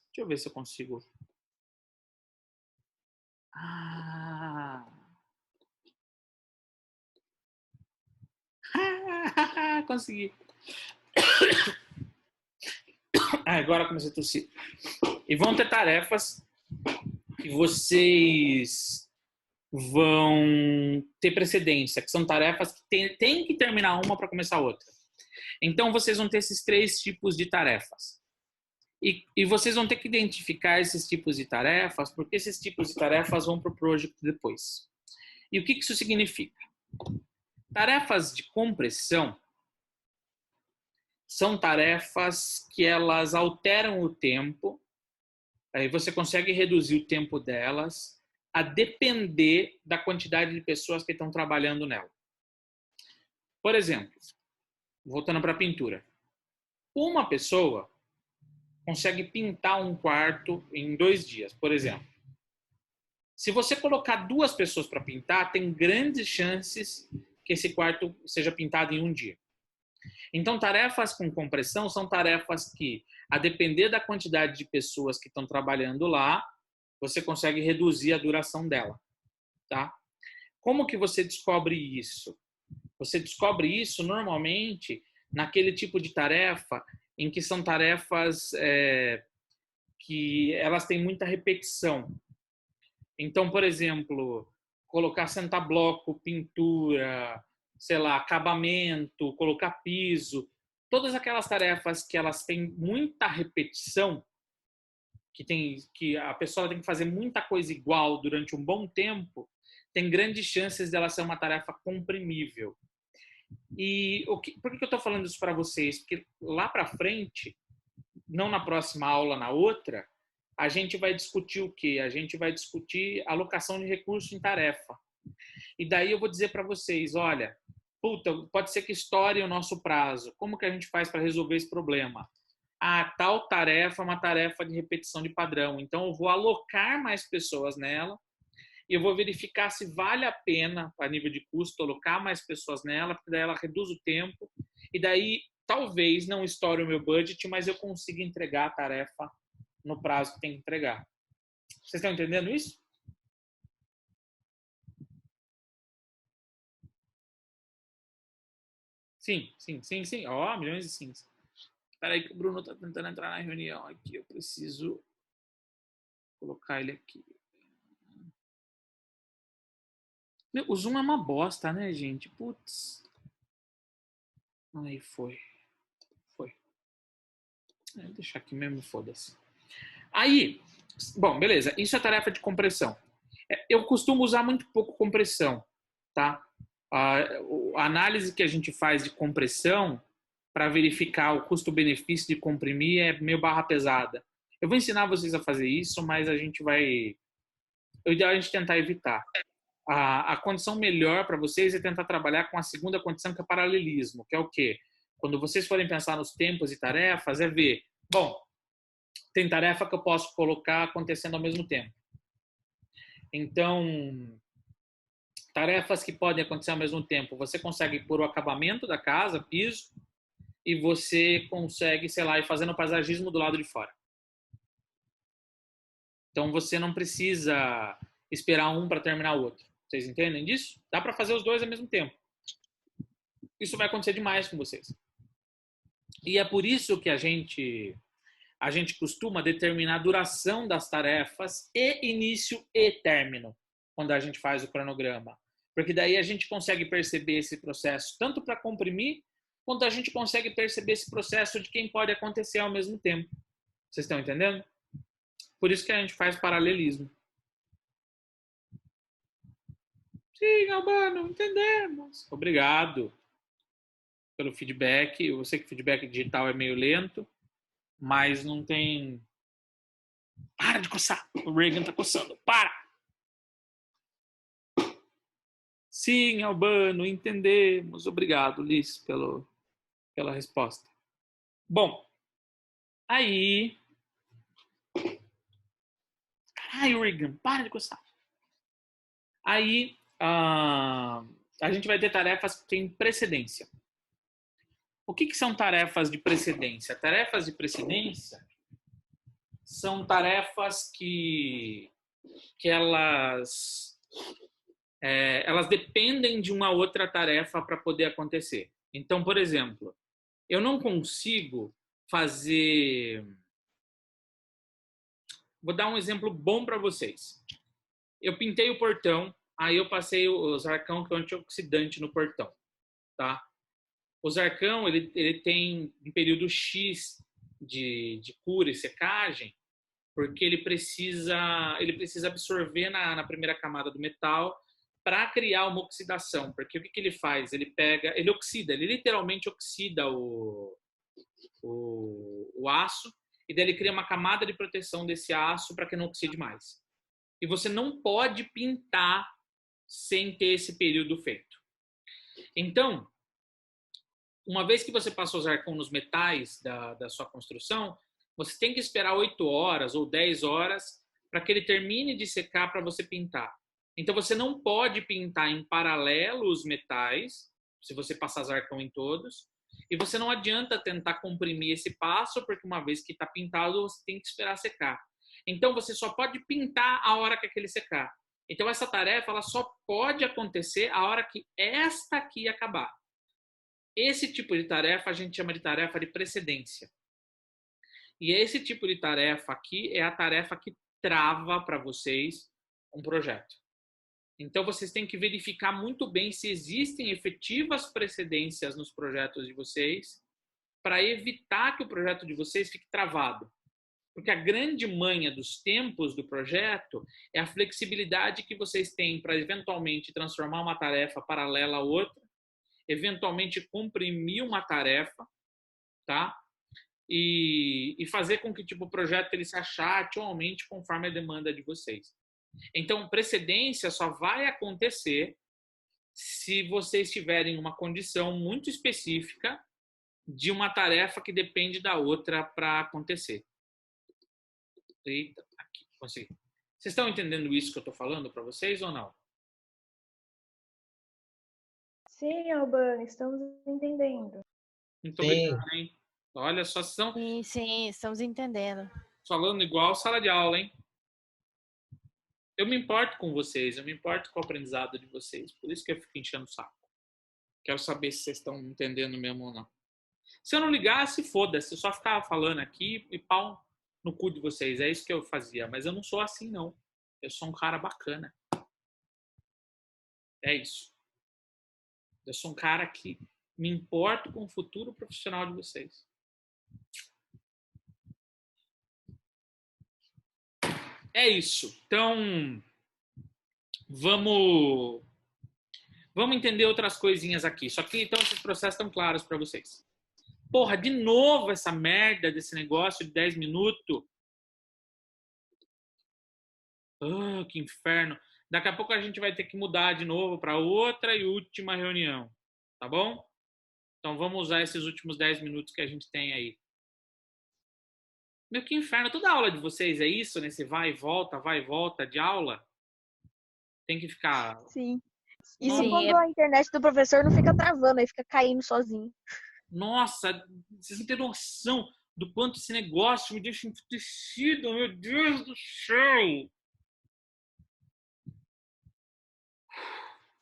Deixa eu ver se eu consigo. Consegui. Agora comecei a tossir. E vão ter tarefas que vocês vão ter precedência, que são tarefas que tem que terminar uma para começar outra. Então, vocês vão ter esses 3 tipos de tarefas. E vocês vão ter que identificar esses tipos de tarefas, porque esses tipos de tarefas vão para o projeto depois. E o que isso significa? Tarefas de compressão são tarefas que elas alteram o tempo, aí você consegue reduzir o tempo delas a depender da quantidade de pessoas que estão trabalhando nela. Por exemplo, voltando para a pintura. Uma pessoa consegue pintar um quarto em 2 dias, por exemplo. Se você colocar 2 pessoas para pintar, tem grandes chances que esse quarto seja pintado em 1 dia. Então, tarefas com compressão são tarefas que, a depender da quantidade de pessoas que estão trabalhando lá, você consegue reduzir a duração dela, tá? Como que você descobre isso? Você descobre isso normalmente naquele tipo de tarefa em que são tarefas que elas têm muita repetição. Então, por exemplo, colocar sentar bloco, pintura, sei lá, acabamento, colocar piso, todas aquelas tarefas que elas têm muita repetição, que a pessoa tem que fazer muita coisa igual durante um bom tempo, tem grandes chances dela ser uma tarefa comprimível. E por que eu estou falando isso para vocês? Porque lá para frente, não na próxima aula, na outra, a gente vai discutir o quê? A gente vai discutir alocação de recursos em tarefa. E daí eu vou dizer para vocês, olha, pode ser que estoure o nosso prazo. Como que a gente faz para resolver esse problema? Tal tarefa é uma tarefa de repetição de padrão. Então, eu vou alocar mais pessoas nela e eu vou verificar se vale a pena, a nível de custo, alocar mais pessoas nela, porque daí ela reduz o tempo e daí talvez não estoure o meu budget, mas eu consiga entregar a tarefa no prazo que tem que entregar. Vocês estão entendendo isso? Sim. Milhões de sims. Espera aí que o Bruno está tentando entrar na reunião aqui. Eu preciso colocar ele aqui. O Zoom é uma bosta, né, gente? Putz. Aí foi. Vou deixar aqui mesmo, foda-se. Aí, bom, beleza. Isso é tarefa de compressão. Eu costumo usar muito pouco compressão, tá? A análise que a gente faz de compressão para verificar o custo-benefício de comprimir é meio barra pesada. Eu vou ensinar vocês a fazer isso, mas a gente vai... O ideal é a gente tentar evitar. A condição melhor para vocês é tentar trabalhar com a segunda condição, que é paralelismo, que é o quê? Quando vocês forem pensar nos tempos e tarefas, é ver, bom, tem tarefa que eu posso colocar acontecendo ao mesmo tempo. Então, tarefas que podem acontecer ao mesmo tempo, você consegue pôr o acabamento da casa, piso, e você consegue, sei lá, ir fazendo paisagismo do lado de fora. Então, você não precisa esperar um para terminar o outro. Vocês entendem disso? Dá para fazer os dois ao mesmo tempo. Isso vai acontecer demais com vocês. E é por isso que a gente costuma determinar a duração das tarefas e início e término quando a gente faz o cronograma. Porque daí a gente consegue perceber esse processo tanto para comprimir, quanto a gente consegue perceber esse processo de quem pode acontecer ao mesmo tempo. Vocês estão entendendo? Por isso que a gente faz paralelismo. Sim, Albano, entendemos. Obrigado pelo feedback. Eu sei que o feedback digital é meio lento, mas não tem... Para de coçar. O Reagan tá coçando. Para! Sim, Albano, entendemos. Obrigado, Liz, pela resposta. Bom, aí... Caralho, Reagan, para de coçar. Aí, a gente vai ter tarefas que têm precedência. O que são tarefas de precedência? Tarefas de precedência são tarefas que elas dependem de uma outra tarefa para poder acontecer. Então, por exemplo, eu não consigo fazer... Vou dar um exemplo bom para vocês. Eu pintei o portão, aí eu passei o Zarcão, que é o antioxidante, no portão, tá? O Zarcão, ele tem um período X de cura e secagem, porque ele precisa absorver na primeira camada do metal para criar uma oxidação. Porque o que ele faz? Ele literalmente oxida o aço, e daí ele cria uma camada de proteção desse aço para que não oxide mais. E você não pode pintar sem ter esse período feito. Então, uma vez que você passou o Zarcão nos metais da sua construção, você tem que esperar 8 horas ou 10 horas para que ele termine de secar para você pintar. Então, você não pode pintar em paralelo os metais, se você passar Zarcão em todos, e você não adianta tentar comprimir esse passo, porque uma vez que está pintado, você tem que esperar secar. Então, você só pode pintar a hora que aquele secar. Então, essa tarefa ela só pode acontecer a hora que esta aqui acabar. Esse tipo de tarefa a gente chama de tarefa de precedência. E esse tipo de tarefa aqui é a tarefa que trava para vocês um projeto. Então, vocês têm que verificar muito bem se existem efetivas precedências nos projetos de vocês para evitar que o projeto de vocês fique travado. Porque a grande manha dos tempos do projeto é a flexibilidade que vocês têm para eventualmente transformar uma tarefa paralela a outra, eventualmente comprimir uma tarefa, tá? E fazer com que tipo, o projeto ele se achate ou aumente conforme a demanda de vocês. Então, precedência só vai acontecer se vocês tiverem uma condição muito específica de uma tarefa que depende da outra para acontecer. Eita, aqui, consegui. Vocês estão entendendo isso que eu estou falando para vocês ou não? Sim, Albano, estamos entendendo. Muito obrigado, hein? Olha só, vocês estão Sim, estamos entendendo. falando igual sala de aula, hein? Eu me importo com vocês, eu me importo com o aprendizado de vocês. Por isso que eu fico enchendo o saco. Quero saber se vocês estão entendendo mesmo ou não. Se eu não ligasse, foda-se. Eu só ficava falando aqui e pau no cu de vocês. É isso que eu fazia. Mas eu não sou assim, não. Eu sou um cara bacana. É isso. Eu sou um cara que me importo com o futuro profissional de vocês. É isso. Então, vamos entender outras coisinhas aqui. Só que, então, esses processos estão claros para vocês. Porra, de novo essa merda desse negócio de 10 minutos. Ah, que inferno. Daqui a pouco a gente vai ter que mudar de novo para outra e última reunião. Tá bom? Então, vamos usar esses últimos 10 minutos que a gente tem aí. Meu, que inferno. Toda aula de vocês é isso? Nesse vai e volta de aula? Tem que ficar... Sim. Isso Sim, quando a internet do professor não fica travando, aí fica caindo sozinho. Nossa, vocês não têm noção do quanto esse negócio me deixa enfurecido. Meu Deus do céu.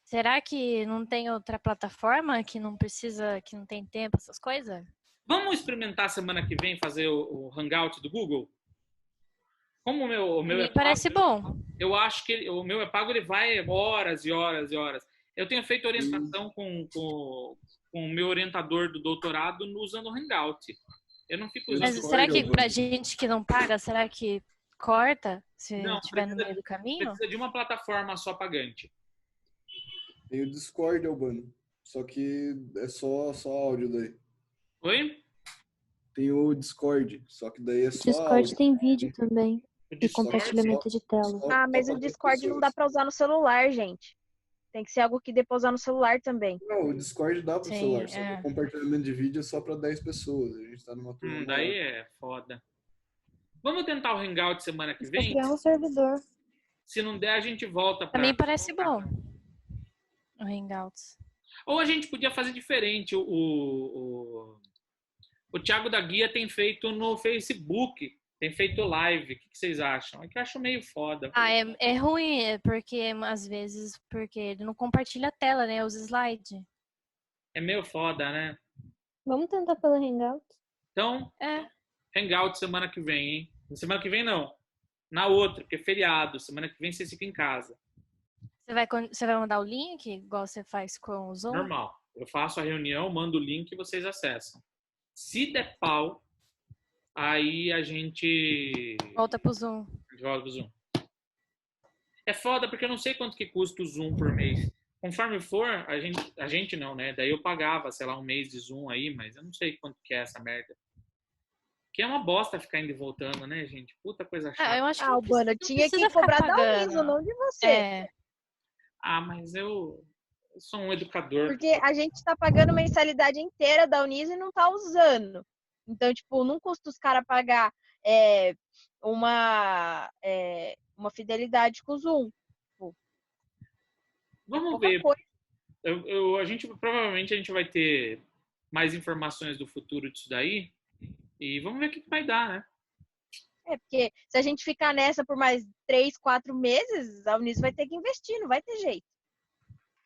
Será que não tem outra plataforma que não precisa, que não tem tempo, essas coisas? Vamos experimentar semana que vem fazer o Hangout do Google? Como o meu Me é parece pago, bom. eu acho que o meu é pago, ele vai horas e horas e horas. Eu tenho feito orientação com o meu orientador do doutorado usando o Hangout. Eu não fico usando... Mas será que pra gente que não paga, será que corta se Não, estiver no meio do caminho? Precisa de uma plataforma só pagante. Tem o Discord, Albano. Só que é só áudio daí. Oi? Tem o Discord, só que daí é só Discord áudio. tem vídeo também. O E Discord? compartilhamento de tela. Ah, mas o Discord não dá pra usar no celular, gente. Tem que ser algo que dê pra usar no celular também. Não, o Discord dá pro Sim, celular, só que é. o compartilhamento de vídeo é só pra 10 pessoas. A gente tá numa turma Daí maior. é foda. Vamos tentar o Hangout semana que Pra vem? criar um servidor. Se não der, a gente volta Pra mim para... parece bom. O Hangouts. Ou a gente podia fazer diferente. O Thiago da Guia tem feito no Facebook, tem feito live. O que vocês acham? É que eu acho meio foda. Ah, é ruim, porque às vezes, porque ele não compartilha a tela, né? Os slides. É meio foda, né? Vamos tentar pelo Hangout? Então, É. Hangout semana que vem, hein? Semana que vem não. Na outra, porque é feriado. Semana que vem vocês ficam em casa. Você vai mandar o link, igual você faz com o Zoom? Normal. Eu faço a reunião, mando o link e vocês acessam. Se der pau, aí a gente Volta pro Zoom. volta pro Zoom. É foda porque eu não sei quanto que custa o Zoom por mês. Conforme for, a gente não, né? Daí eu pagava, sei lá, um mês de Zoom aí, mas eu não sei quanto que é essa merda. Que é uma bosta ficar indo e voltando, né, gente? Puta coisa chata. Eu acho que Ah, não Albano, não tinha que precisa ficar cobrar da pagando. Uniso, não de você. É. Ah, mas eu sou um educador. Porque a gente tá pagando mensalidade inteira da Uniso e não tá usando. Então, tipo, não custa os caras pagar uma fidelidade com o Zoom. Vamos Pouca ver. coisa. Provavelmente a gente vai ter mais informações do futuro disso daí. E vamos ver o que vai dar, né? Porque se a gente ficar nessa por mais 3, 4 meses, a Uniso vai ter que investir, não vai ter jeito.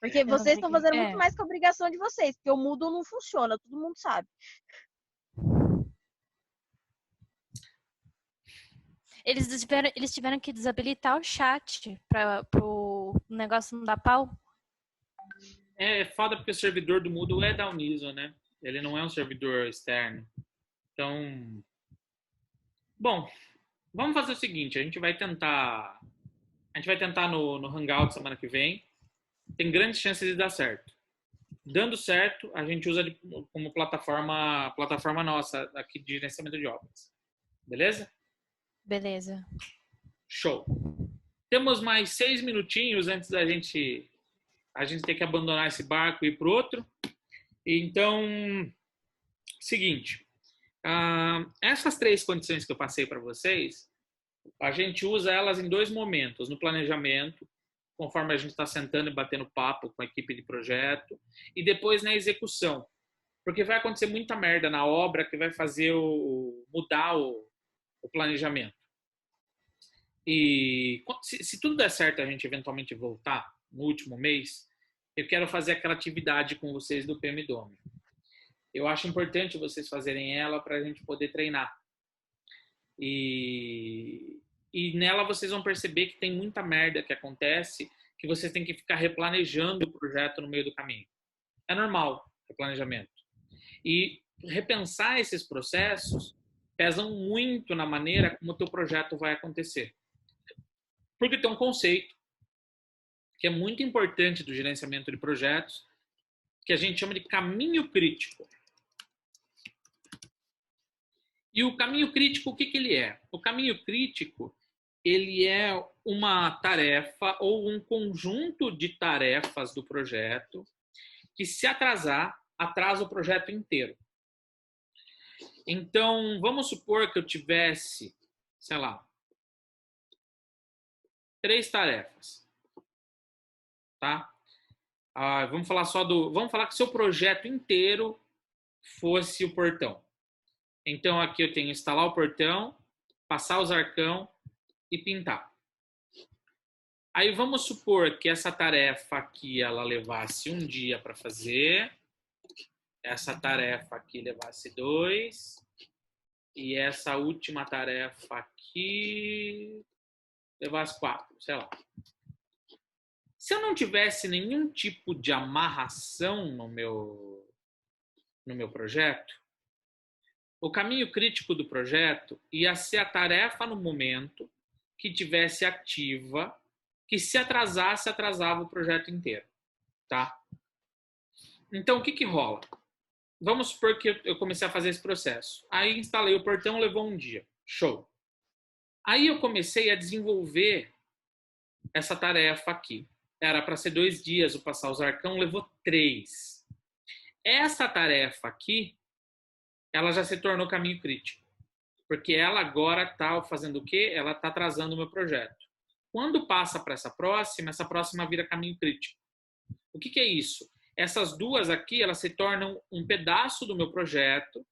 Porque vocês estão fazendo muito mais que a obrigação de vocês, porque o Moodle não funciona, todo mundo sabe. Eles tiveram que desabilitar o chat pro negócio não dar pau. É foda porque o servidor do Moodle é da Uniso, né? Ele não é um servidor externo. Então, bom, Vamos fazer o seguinte, a gente vai tentar no Hangout semana que vem. Tem grandes chances de dar certo. Dando certo, a gente usa como plataforma nossa aqui de gerenciamento de obras. Beleza? Beleza. Show. Temos mais 6 minutinhos antes da gente ter que abandonar esse barco e ir para o outro. Então, seguinte. Essas 3 condições que eu passei para vocês, a gente usa elas em 2 momentos. No planejamento, conforme a gente está sentando e batendo papo com a equipe de projeto, e depois na execução. Porque vai acontecer muita merda na obra que vai fazer mudar o planejamento. E se tudo der certo, a gente eventualmente voltar no último mês, eu quero fazer aquela atividade com vocês do PMDOME. Eu acho importante vocês fazerem ela para a gente poder treinar. E nela vocês vão perceber que tem muita merda que acontece, que vocês têm que ficar replanejando o projeto no meio do caminho. É normal, replanejamento. E repensar esses processos pesam muito na maneira como o teu projeto vai acontecer. Porque tem um conceito que é muito importante do gerenciamento de projetos, que a gente chama de caminho crítico. E o caminho crítico, o que ele é? O caminho crítico, ele é uma tarefa ou um conjunto de tarefas do projeto que, se atrasar, atrasa o projeto inteiro. Então, vamos supor que eu tivesse, sei lá, 3 tarefas. Tá? Vamos falar que seu projeto inteiro fosse o portão. Então, aqui eu tenho instalar o portão, passar os arcão e pintar. Aí, vamos supor que essa tarefa aqui, ela levasse 1 dia para fazer. Essa tarefa aqui levasse 2. E essa última tarefa aqui levasse 4, sei lá. Se eu não tivesse nenhum tipo de amarração no meu projeto, o caminho crítico do projeto ia ser a tarefa no momento que tivesse ativa, que se atrasasse, atrasava o projeto inteiro. Tá? Então, o que rola? Vamos supor que eu comecei a fazer esse processo. Aí instalei o portão, levou 1 dia. Show. Aí eu comecei a desenvolver essa tarefa aqui. Era para ser 2 dias o passar os arcão, levou 3. Essa tarefa aqui, ela já se tornou caminho crítico. Porque ela agora está fazendo o quê? Ela está atrasando o meu projeto. Quando passa para essa próxima vira caminho crítico. O que é isso? Essas 2 aqui, elas se tornam um pedaço do meu projeto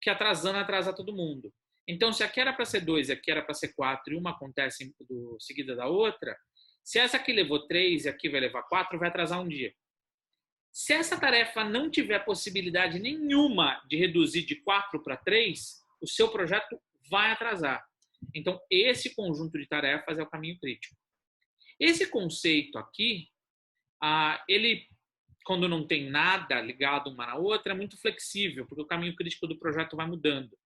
que atrasa todo mundo. Então, se aqui era para ser 2 e aqui era para ser 4 e uma acontece seguida da outra, se essa aqui levou 3 e aqui vai levar 4, vai atrasar 1 dia. Se essa tarefa não tiver possibilidade nenhuma de reduzir de 4 para 3, o seu projeto vai atrasar. Então, esse conjunto de tarefas é o caminho crítico. Esse conceito aqui, ele, quando não tem nada ligado uma na outra, é muito flexível, porque o caminho crítico do projeto vai mudando.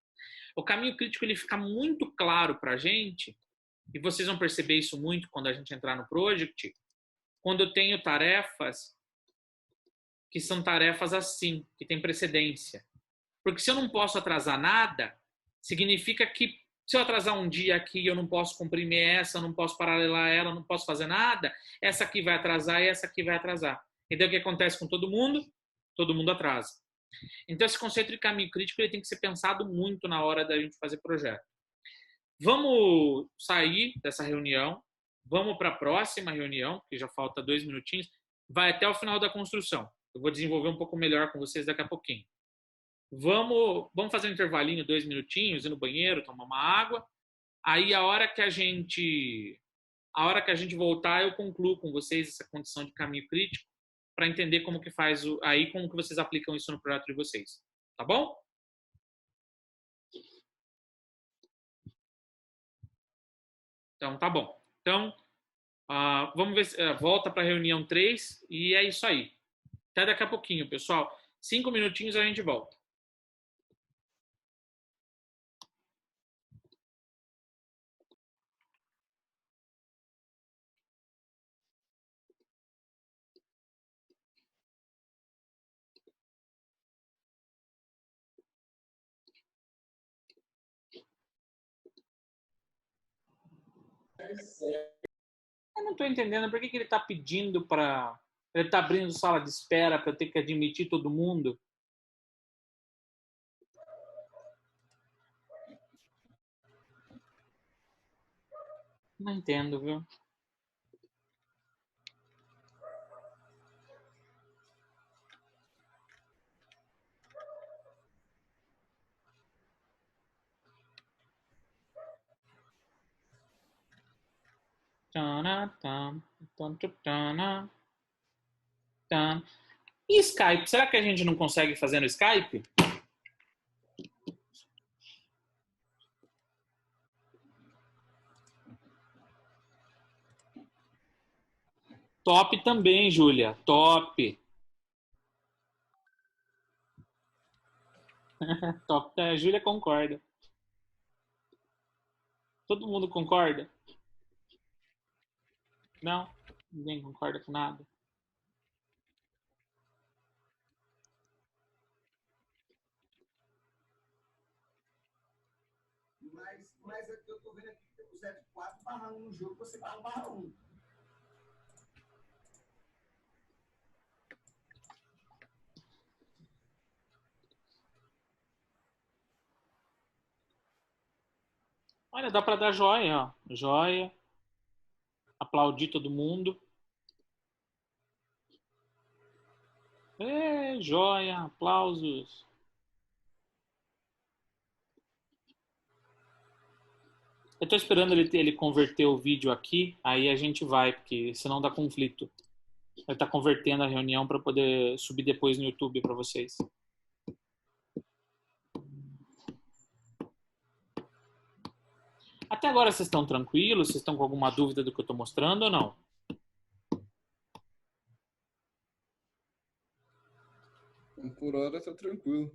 O caminho crítico ele fica muito claro para a gente, e vocês vão perceber isso muito quando a gente entrar no project, quando eu tenho tarefas que são tarefas assim, que tem precedência. Porque se eu não posso atrasar nada, significa que se eu atrasar 1 dia aqui, eu não posso comprimir essa, eu não posso paralelar ela, eu não posso fazer nada, essa aqui vai atrasar e essa aqui vai atrasar. Então, o que acontece com todo mundo? Todo mundo atrasa. Então, esse conceito de caminho crítico ele tem que ser pensado muito na hora da gente fazer projeto. Vamos sair dessa reunião, vamos para a próxima reunião, que já falta 2 minutinhos, vai até o final da construção. Eu vou desenvolver um pouco melhor com vocês daqui a pouquinho. Vamos fazer um intervalinho, 2 minutinhos, ir no banheiro, tomar uma água. Aí, a hora que a gente voltar, eu concluo com vocês essa condição de caminho crítico para entender como que faz como que vocês aplicam isso no projeto de vocês. Tá bom? Então, tá bom. Então, vamos ver, volta para a reunião 3 e é isso aí. Até daqui a pouquinho, pessoal. 5 minutinhos a gente volta. Eu não tô entendendo por que ele tá pedindo para... Ele tá abrindo sala de espera para eu ter que admitir todo mundo. Não entendo, viu? E Skype? Será que a gente não consegue fazer no Skype? Top também, Júlia. Top. Top. A Júlia concorda. Todo mundo concorda? Não? Ninguém concorda com nada? Mas é que eu tô vendo aqui que tem o 04/1 no jogo, você tá no /1. Olha, dá para dar joia, ó. Joia. Aplaudir todo mundo. Joia, aplausos. Eu tô esperando ele converter o vídeo aqui, aí a gente vai, porque senão dá conflito. Ele tá convertendo a reunião para poder subir depois no YouTube para vocês. Até agora vocês estão tranquilos? Vocês estão com alguma dúvida do que eu estou mostrando ou não? Por hora tá tranquilo.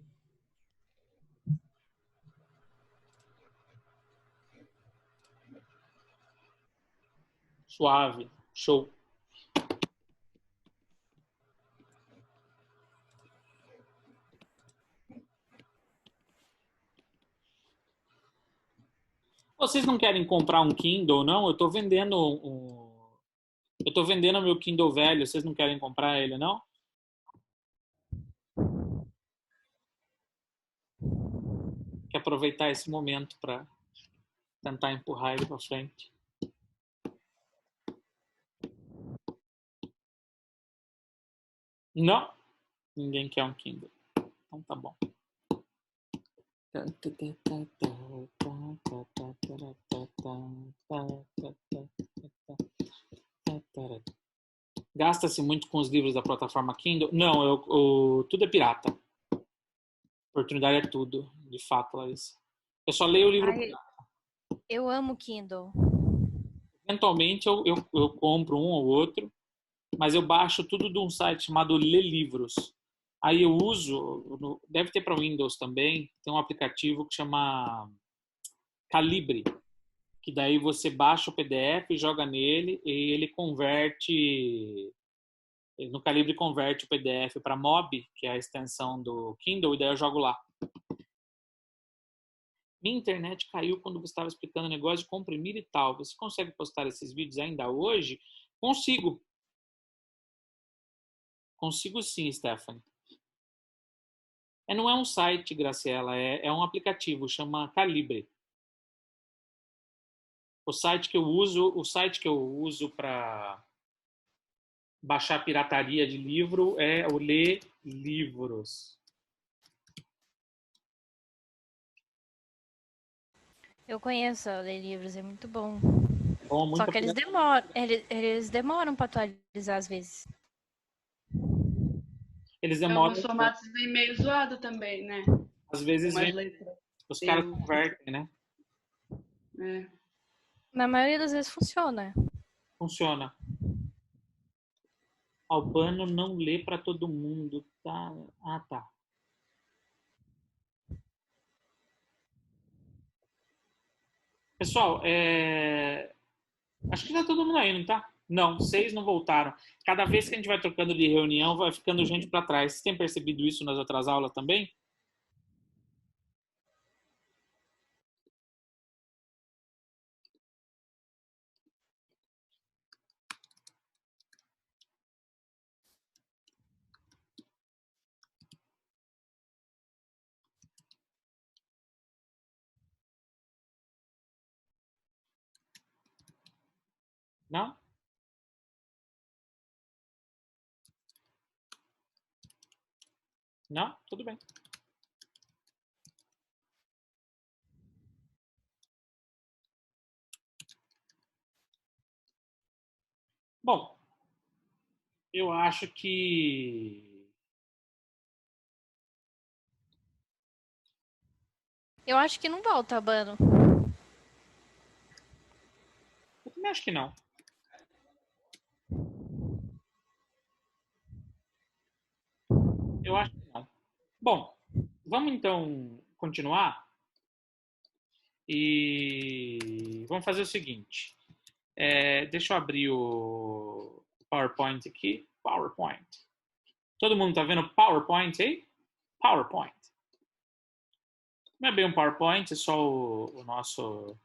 Suave. Show. Vocês não querem comprar um Kindle, não? Eu estou vendendo Eu estou vendendo meu Kindle velho. Vocês não querem comprar ele, não? Quer aproveitar esse momento para tentar empurrar ele para frente. Não? Ninguém quer um Kindle. Então tá bom. Gasta-se muito com os livros da plataforma Kindle? Não, tudo é pirata. Oportunidade é tudo, de fato, Larissa. Eu só leio o livro pirata. Eu amo Kindle. Eventualmente eu compro um ou outro, mas eu baixo tudo de um site chamado Lê Livros. Aí eu uso, deve ter para Windows também, tem um aplicativo que chama Calibre, que daí você baixa o PDF, joga nele e ele converte, no Calibre converte o PDF para MOB, que é a extensão do Kindle, e daí eu jogo lá. Minha internet caiu quando você estava explicando o negócio de comprimir e tal. Você consegue postar esses vídeos ainda hoje? Consigo. Consigo sim, Stephanie. Não é um site, Graciela, é um aplicativo, chama Calibre. O site que eu uso para baixar pirataria de livro é o Lê Livros. Eu conheço a Lê Livros, é muito bom. Bom, só que eles demoram para atualizar às vezes. Eles demoram. Os formatos vêm meio zoado também, né? Às vezes vem. Os caras convertem, né? É. Na maioria das vezes funciona. Funciona. Albano não lê para todo mundo, tá? Ah, tá. Pessoal, acho que tá todo mundo aí, não tá? Não, 6 não voltaram. Cada vez que a gente vai trocando de reunião, vai ficando gente para trás. Vocês têm percebido isso nas outras aulas também? Não? Não? Tudo bem. Bom, eu acho que... Eu acho que não volta, Albano. Eu também acho que não. Eu acho que não. Bom, vamos então continuar e vamos fazer o seguinte. Deixa eu abrir o PowerPoint aqui. PowerPoint. Todo mundo tá vendo PowerPoint aí? PowerPoint. Não é bem um PowerPoint, é só o nosso...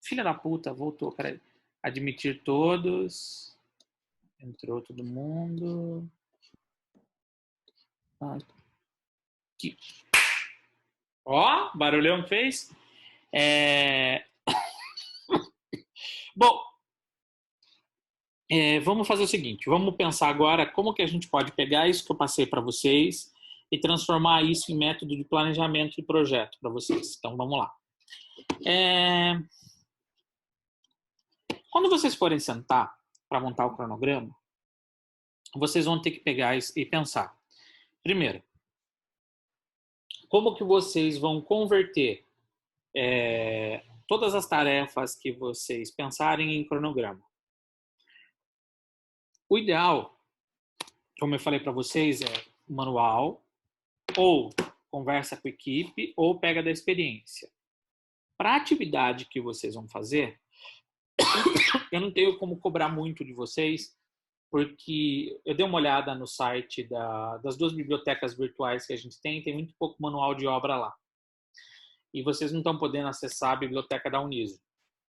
Filha da puta, voltou. Peraí. Admitir todos. Entrou todo mundo. Aqui. Ó, barulhão que fez. Bom, vamos fazer o seguinte. Vamos pensar agora como que a gente pode pegar isso que eu passei para vocês e transformar isso em método de planejamento de projeto para vocês. Então, vamos lá. Quando vocês forem sentar para montar o cronograma, vocês vão ter que pegar e pensar. Primeiro, como que vocês vão converter todas as tarefas que vocês pensarem em cronograma? O ideal, como eu falei para vocês, é manual, ou conversa com a equipe, ou pega da experiência. Para a atividade que vocês vão fazer, eu não tenho como cobrar muito de vocês, porque eu dei uma olhada no site das 2 bibliotecas virtuais que a gente tem muito pouco manual de obra lá. E vocês não estão podendo acessar a biblioteca da Uniso,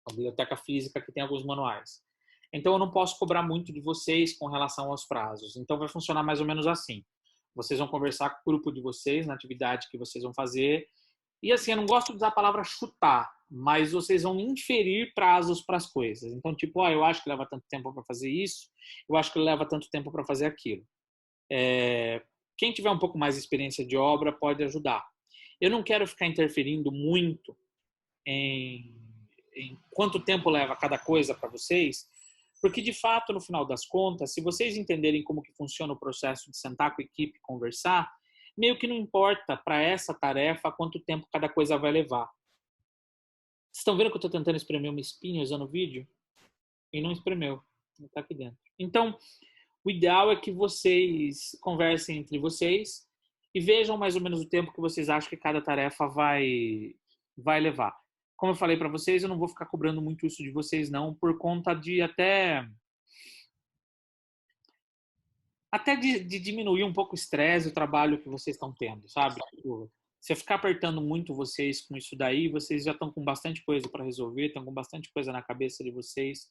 a biblioteca física que tem alguns manuais. Então, eu não posso cobrar muito de vocês com relação aos prazos. Então, vai funcionar mais ou menos assim. Vocês vão conversar com o grupo de vocês na atividade que vocês vão fazer. E assim, eu não gosto de usar a palavra chutar, mas vocês vão inferir prazos para as coisas. Então, tipo, eu acho que leva tanto tempo para fazer isso, eu acho que leva tanto tempo para fazer aquilo. Quem tiver um pouco mais de experiência de obra pode ajudar. Eu não quero ficar interferindo muito em quanto tempo leva cada coisa para vocês, porque, de fato, no final das contas, se vocês entenderem como que funciona o processo de sentar com a equipe e conversar, meio que não importa para essa tarefa quanto tempo cada coisa vai levar. Vocês estão vendo que eu estou tentando espremer uma espinha usando o vídeo? E não espremeu. Não está aqui dentro. Então, o ideal é que vocês conversem entre vocês e vejam mais ou menos o tempo que vocês acham que cada tarefa vai levar. Como eu falei para vocês, eu não vou ficar cobrando muito isso de vocês, não, por conta de até de diminuir um pouco o estresse e o trabalho que vocês estão tendo, sabe? Se eu ficar apertando muito vocês com isso daí, vocês já estão com bastante coisa para resolver, estão com bastante coisa na cabeça de vocês,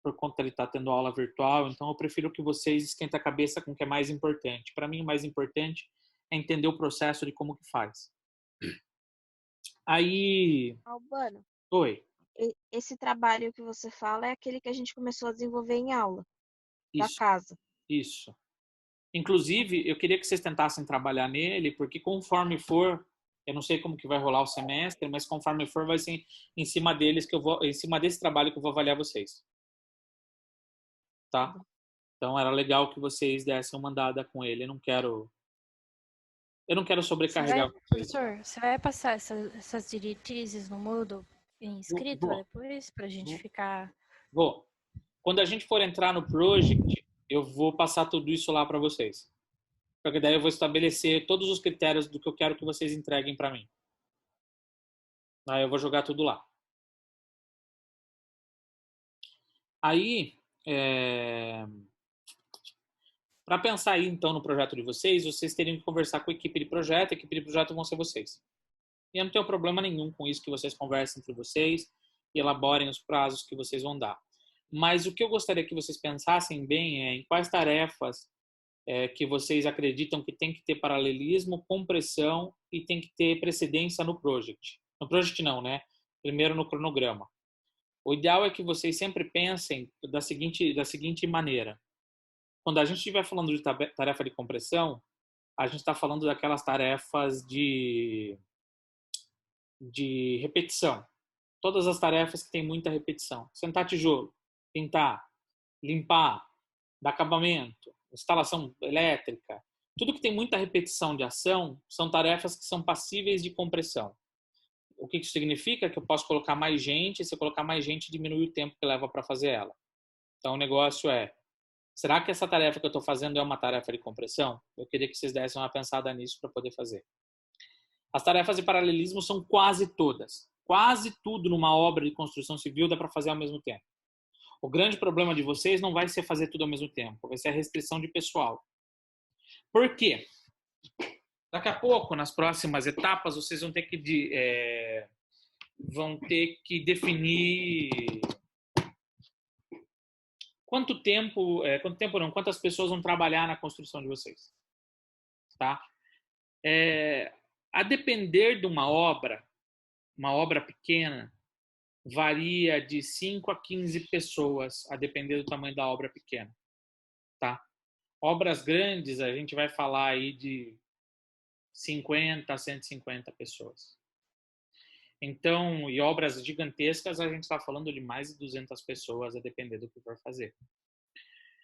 por conta de estar tendo aula virtual. Então, eu prefiro que vocês esquentem a cabeça com o que é mais importante. Para mim, o mais importante é entender o processo de como que faz. Aí... Albano. Oi. Esse trabalho que você fala é aquele que a gente começou a desenvolver em aula. Isso, da casa. Isso. Inclusive, eu queria que vocês tentassem trabalhar nele, porque conforme for, eu não sei como que vai rolar o semestre, mas conforme for, vai ser em cima em cima desse trabalho que eu vou avaliar vocês. Tá? Então, era legal que vocês dessem uma andada com ele. Eu não quero sobrecarregar vocês. Professor, você vai passar essas diretrizes no Moodle em escrito depois, pra gente ficar... Vou. Quando a gente for entrar no project, eu vou passar tudo isso lá para vocês. Porque daí eu vou estabelecer todos os critérios do que eu quero que vocês entreguem para mim. Aí eu vou jogar tudo lá. Aí, para pensar aí, então, no projeto de vocês teriam que conversar com a equipe de projeto. A equipe de projeto vão ser vocês. E eu não tenho problema nenhum com isso, que vocês conversem entre vocês e elaborem os prazos que vocês vão dar. Mas o que eu gostaria que vocês pensassem bem é em quais tarefas que vocês acreditam que tem que ter paralelismo, compressão e tem que ter precedência no project. No project não, né? Primeiro no cronograma. O ideal é que vocês sempre pensem da seguinte maneira. Quando a gente estiver falando de tarefa de compressão, a gente está falando daquelas tarefas de repetição. Todas as tarefas que têm muita repetição. Sentar tijolo, pintar, limpar, dar acabamento, instalação elétrica. Tudo que tem muita repetição de ação são tarefas que são passíveis de compressão. O que isso significa? Que eu posso colocar mais gente, e se eu colocar mais gente, diminui o tempo que leva para fazer ela. Então, o negócio é, será que essa tarefa que eu estou fazendo é uma tarefa de compressão? Eu queria que vocês dessem uma pensada nisso para poder fazer. As tarefas de paralelismo são quase todas. Quase tudo numa obra de construção civil dá para fazer ao mesmo tempo. O grande problema de vocês não vai ser fazer tudo ao mesmo tempo, vai ser a restrição de pessoal. Por quê? Daqui a pouco, nas próximas etapas, vocês vão ter que definir quantas pessoas vão trabalhar na construção de vocês. Tá? A depender de uma obra pequena, varia de 5 a 15 pessoas, a depender do tamanho da obra pequena. Tá? Obras grandes, a gente vai falar aí de 50 a 150 pessoas. Então, e obras gigantescas, a gente está falando de mais de 200 pessoas, a depender do que for fazer.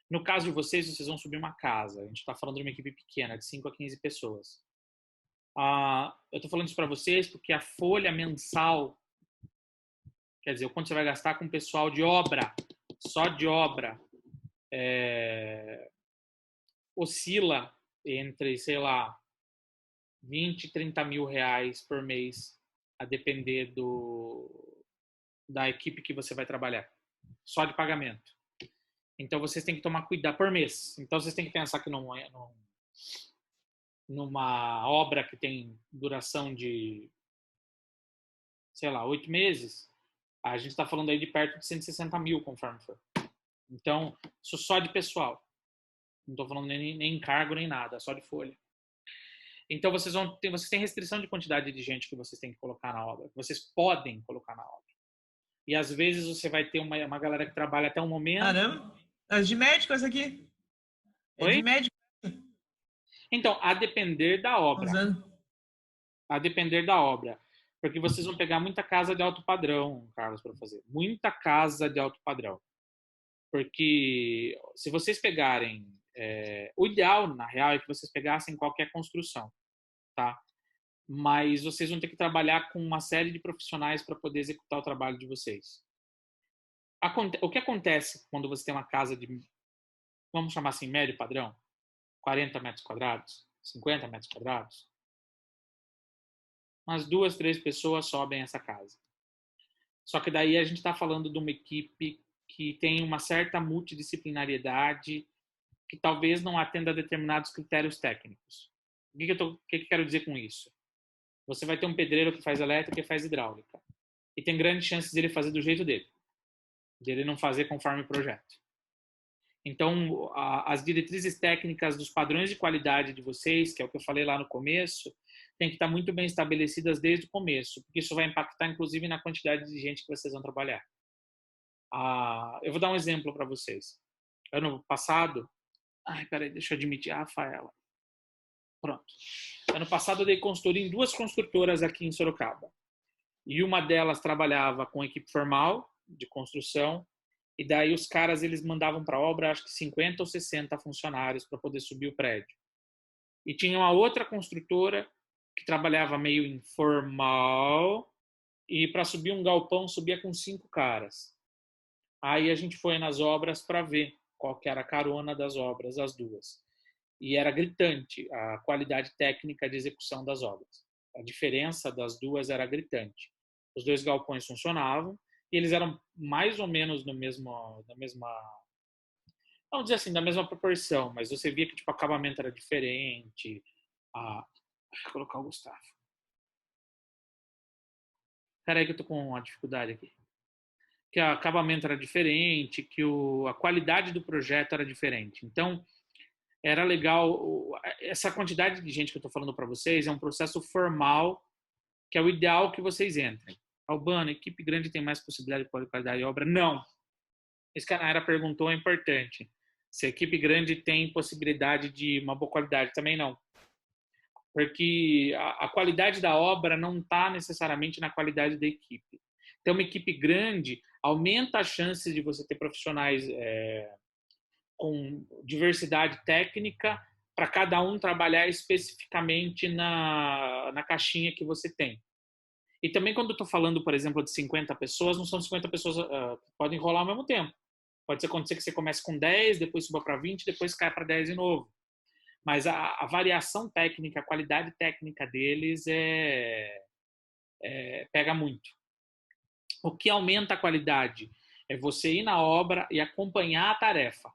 No caso de vocês vão subir uma casa. A gente está falando de uma equipe pequena, de 5 a 15 pessoas. Eu estou falando isso para vocês porque a folha mensal, quer dizer, o quanto você vai gastar com o pessoal de obra, só de obra, oscila entre, sei lá, 20 e 30 mil reais por mês, a depender da equipe que você vai trabalhar. Só de pagamento. Então, vocês têm que tomar cuidado por mês. Então, vocês têm que pensar que numa obra que tem duração de, sei lá, 8 meses, a gente está falando aí de perto de 160 mil, conforme for. Então, isso só de pessoal. Não estou falando nem encargo, nem nada, só de folha. Então, vocês têm restrição de quantidade de gente que vocês têm que colocar na obra, que vocês podem colocar na obra. E, às vezes, você vai ter uma galera que trabalha até um momento... Caramba, é de médico essa aqui. É de médico. Então, a depender da obra. A depender da obra. Porque vocês vão pegar muita casa de alto padrão, Carlos, para fazer. Muita casa de alto padrão. Porque se vocês pegarem... o ideal, na real, é que vocês pegassem qualquer construção, tá? Mas vocês vão ter que trabalhar com uma série de profissionais para poder executar o trabalho de vocês. O que acontece quando você tem uma casa de, vamos chamar assim, médio padrão? 40 metros quadrados, 50 metros quadrados? Umas 2, 3 pessoas sobem essa casa. Só que daí a gente está falando de uma equipe que tem uma certa multidisciplinariedade, que talvez não atenda a determinados critérios técnicos. O que eu quero dizer com isso? Você vai ter um pedreiro que faz elétrica e faz hidráulica. E tem grandes chances de ele fazer do jeito dele. De ele não fazer conforme o projeto. Então, as diretrizes técnicas dos padrões de qualidade de vocês, que é o que eu falei lá no começo, tem que estar muito bem estabelecidas desde o começo, porque isso vai impactar, inclusive, na quantidade de gente que vocês vão trabalhar. Eu vou dar um exemplo para vocês. Ano passado... peraí, deixa eu admitir a Rafaela. Pronto. Ano passado eu dei consultoria em 2 construtoras aqui em Sorocaba. E uma delas trabalhava com equipe formal de construção. E daí os caras, eles mandavam para a obra, acho que 50 ou 60 funcionários para poder subir o prédio. E tinha uma outra construtora que trabalhava meio informal. E para subir um galpão, subia com 5 caras. Aí a gente foi nas obras para ver qual que era a carona das obras, as 2. E era gritante a qualidade técnica de execução das obras. A diferença das 2 era gritante. Os 2 galpões funcionavam e eles eram mais ou menos da mesma, vamos dizer assim, da mesma proporção, mas você via que tipo, o acabamento era diferente. Deixa eu colocar o Gustavo. Peraí que eu tô com uma dificuldade aqui. Que o acabamento era diferente, que a qualidade do projeto era diferente. Então, era legal. Essa quantidade de gente que eu estou falando para vocês é um processo formal, que é o ideal que vocês entrem. Albano, equipe grande tem mais possibilidade de qualidade de obra? Não. Isso que a Naira perguntou é importante. Se a equipe grande tem possibilidade de uma boa qualidade, também não. Porque a qualidade da obra não está necessariamente na qualidade da equipe. Ter uma equipe grande aumenta as chances de você ter profissionais com diversidade técnica para cada um trabalhar especificamente na caixinha que você tem. E também quando eu estou falando, por exemplo, de 50 pessoas, não são 50 pessoas que podem rolar ao mesmo tempo. Pode acontecer que você comece com 10, depois suba para 20, depois cai para 10 de novo. Mas a variação técnica, a qualidade técnica deles pega muito. O que aumenta a qualidade é você ir na obra e acompanhar a tarefa.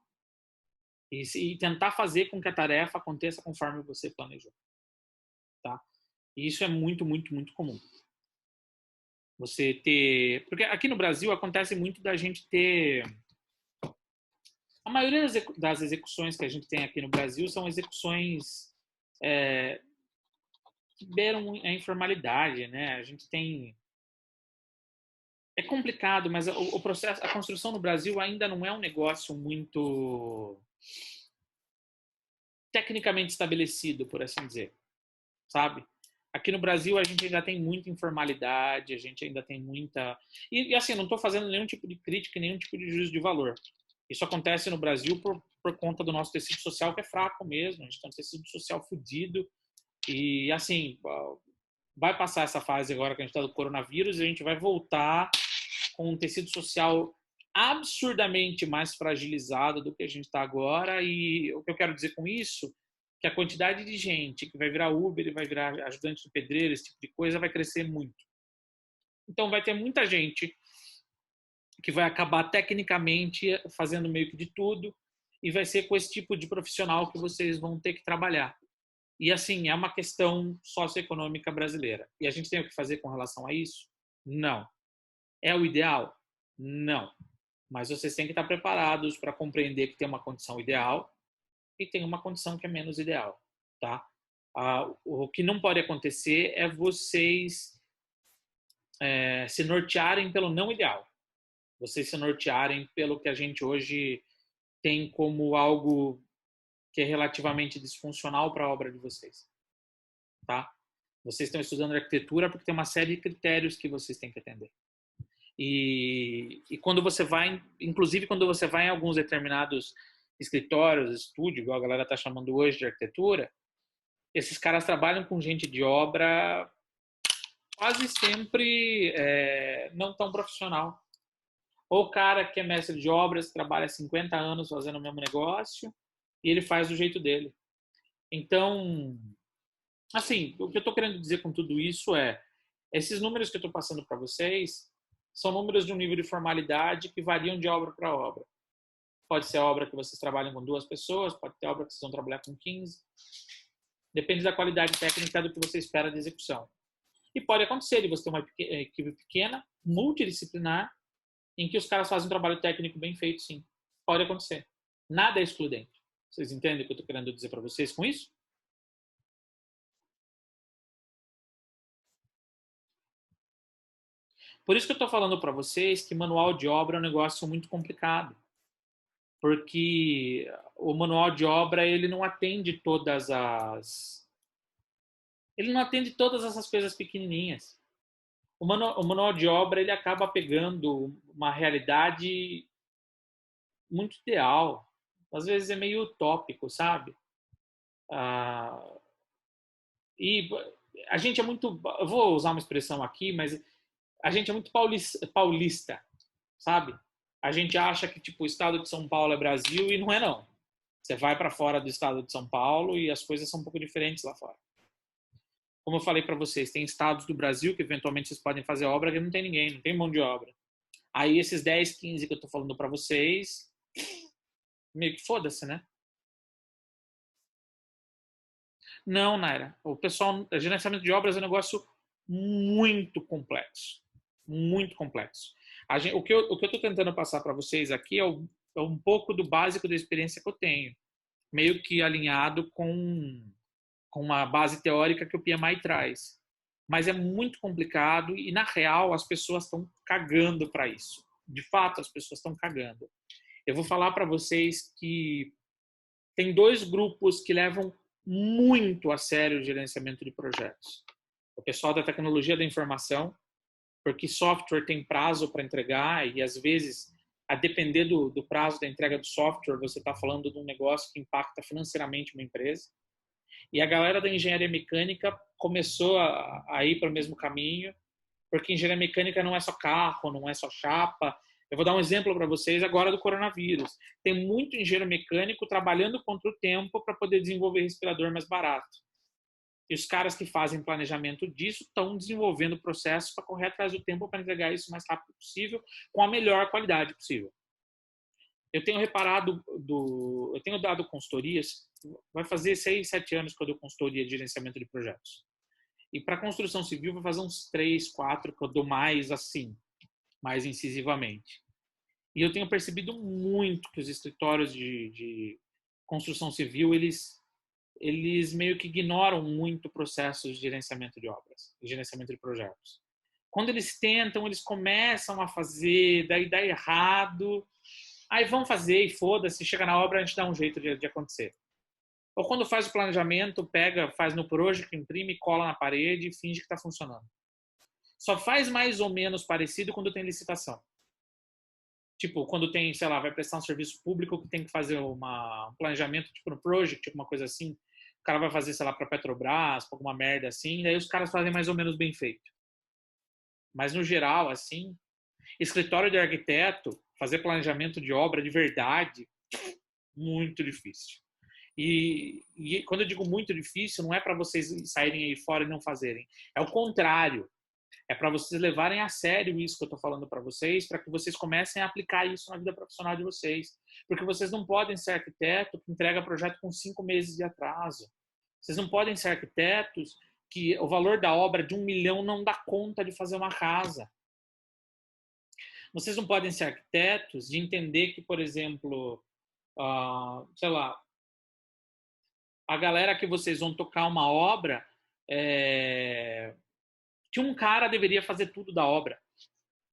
E tentar fazer com que a tarefa aconteça conforme você planejou. Tá? E isso é muito, muito, muito comum. Você ter... Porque aqui no Brasil acontece muito da gente ter... A maioria das execuções que a gente tem aqui no Brasil são execuções que beiram a informalidade, né? A gente tem... É complicado, mas o processo, a construção no Brasil ainda não é um negócio muito tecnicamente estabelecido, por assim dizer, sabe? Aqui no Brasil a gente ainda tem muita informalidade, a gente ainda tem muita... E assim, não estou fazendo nenhum tipo de crítica, nenhum tipo de juízo de valor. Isso acontece no Brasil por conta do nosso tecido social, que é fraco mesmo. A gente tem um tecido social fodido. E, assim, vai passar essa fase agora que a gente está do coronavírus e a gente vai voltar com um tecido social absurdamente mais fragilizado do que a gente está agora. E o que eu quero dizer com isso, que a quantidade de gente que vai virar Uber e vai virar ajudante do pedreiro, esse tipo de coisa, vai crescer muito. Então, vai ter muita gente que vai acabar tecnicamente fazendo meio que de tudo e vai ser com esse tipo de profissional que vocês vão ter que trabalhar. E, assim, é uma questão socioeconômica brasileira. E a gente tem o que fazer com relação a isso? Não. É o ideal? Não. Mas vocês têm que estar preparados para compreender que tem uma condição ideal e tem uma condição que é menos ideal, tá? O que não pode acontecer é vocês se nortearem pelo não ideal. Vocês se nortearem pelo que a gente hoje tem como algo que é relativamente disfuncional para a obra de vocês, tá? Vocês estão estudando arquitetura porque tem uma série de critérios que vocês têm que atender. E quando você vai, inclusive quando você vai em alguns determinados escritórios, estúdio, igual a galera está chamando hoje de arquitetura, esses caras trabalham com gente de obra quase sempre não tão profissional. Ou o cara que é mestre de obras, trabalha 50 anos fazendo o mesmo negócio e ele faz do jeito dele. Então, assim, o que eu estou querendo dizer com tudo isso esses números que eu estou passando para vocês são números de um nível de formalidade que variam de obra para obra. Pode ser a obra que vocês trabalham com 2 pessoas, pode ter obra que vocês vão trabalhar com 15. Depende da qualidade técnica do que você espera de execução. E pode acontecer de você ter uma equipe pequena, multidisciplinar, em que os caras fazem um trabalho técnico bem feito, sim. Pode acontecer. Nada é excludente. Vocês entendem o que eu estou querendo dizer para vocês com isso? Por isso que eu estou falando para vocês que manual de obra é um negócio muito complicado. Porque o manual de obra ele não atende todas essas coisas pequenininhas. O manual de obra ele acaba pegando uma realidade muito ideal. Às vezes é meio utópico, sabe? E a gente é muito... Eu vou usar uma expressão aqui, mas a gente é muito paulista, sabe? A gente acha que tipo, o estado de São Paulo é Brasil e não é, não. Você vai para fora do estado de São Paulo e as coisas são um pouco diferentes lá fora. Como eu falei para vocês, tem estados do Brasil que eventualmente vocês podem fazer obra que não tem ninguém, não tem mão de obra. Aí esses 10, 15 que eu estou falando para vocês, meio que foda-se, né? Não, Naira. O gerenciamento de obras é um negócio muito complexo. Muito complexo. O que eu estou tentando passar para vocês aqui é um pouco do básico da experiência que eu tenho. Meio que alinhado com uma base teórica que o PMI traz. Mas é muito complicado e, na real, as pessoas estão cagando para isso. De fato, as pessoas estão cagando. Eu vou falar para vocês que tem 2 grupos que levam muito a sério o gerenciamento de projetos. O pessoal da tecnologia da informação, porque software tem prazo para entregar e, às vezes, a depender do prazo da entrega do software, você está falando de um negócio que impacta financeiramente uma empresa. E a galera da engenharia mecânica começou a ir para o mesmo caminho, porque engenharia mecânica não é só carro, não é só chapa. Eu vou dar um exemplo para vocês agora do coronavírus. Tem muito engenheiro mecânico trabalhando contra o tempo para poder desenvolver respirador mais barato. E os caras que fazem planejamento disso estão desenvolvendo processos para correr atrás do tempo para entregar isso o mais rápido possível, com a melhor qualidade possível. Eu tenho reparado, eu tenho dado consultorias, vai fazer 6, 7 anos que eu dou consultoria de gerenciamento de projetos. E para construção civil vai fazer uns 3, 4 que eu dou mais assim, mais incisivamente. E eu tenho percebido muito que os escritórios de construção civil, eles meio que ignoram muito processos de gerenciamento de obras, de gerenciamento de projetos. Quando eles tentam, eles começam a fazer, daí dá errado, aí vão fazer e foda-se, chega na obra a gente dá um jeito de acontecer. Ou quando faz o planejamento, pega, faz no project, imprime, cola na parede e finge que está funcionando. Só faz mais ou menos parecido quando tem licitação. Tipo, quando tem, sei lá, vai prestar um serviço público que tem que fazer um planejamento, tipo no project, alguma coisa assim. O cara vai fazer, sei lá, para Petrobras, pra alguma merda assim, daí os caras fazem mais ou menos bem feito. Mas no geral, assim, escritório de arquiteto, fazer planejamento de obra de verdade, muito difícil. E quando eu digo muito difícil, não é para vocês saírem aí fora e não fazerem. É o contrário. É para vocês levarem a sério isso que eu estou falando para vocês, para que vocês comecem a aplicar isso na vida profissional de vocês. Porque vocês não podem ser arquiteto que entrega projeto com 5 meses de atraso. Vocês não podem ser arquitetos que o valor da obra de 1 milhão não dá conta de fazer uma casa. Vocês não podem ser arquitetos de entender que, por exemplo, sei lá, a galera que vocês vão tocar uma obra, que um cara deveria fazer tudo da obra.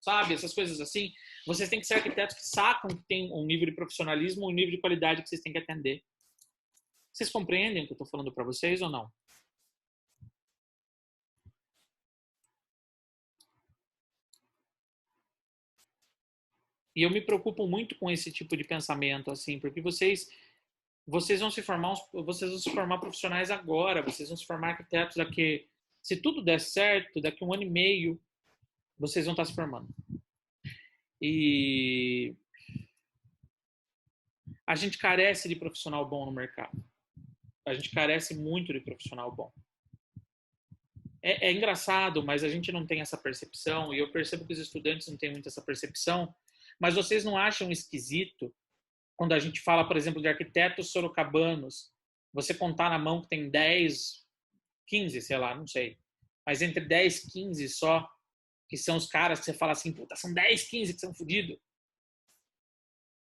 Sabe? Essas coisas assim. Vocês têm que ser arquitetos que sacam que tem um nível de profissionalismo, um nível de qualidade que vocês têm que atender. Vocês compreendem o que eu estou falando para vocês ou não? E eu me preocupo muito com esse tipo de pensamento, assim, porque vocês vão se formar profissionais agora, vocês vão se formar arquitetos daqui, se tudo der certo, daqui 1 ano e meio, vocês vão estar se formando. E a gente carece de profissional bom no mercado. A gente carece muito de profissional bom. É engraçado, mas a gente não tem essa percepção, e eu percebo que os estudantes não têm muito essa percepção, mas vocês não acham esquisito quando a gente fala, por exemplo, de arquitetos sorocabanos, você contar na mão que tem 10, 15, sei lá, não sei, mas entre 10 e 15 só, que são os caras que você fala assim, puta, são 10, 15 que são fodidos,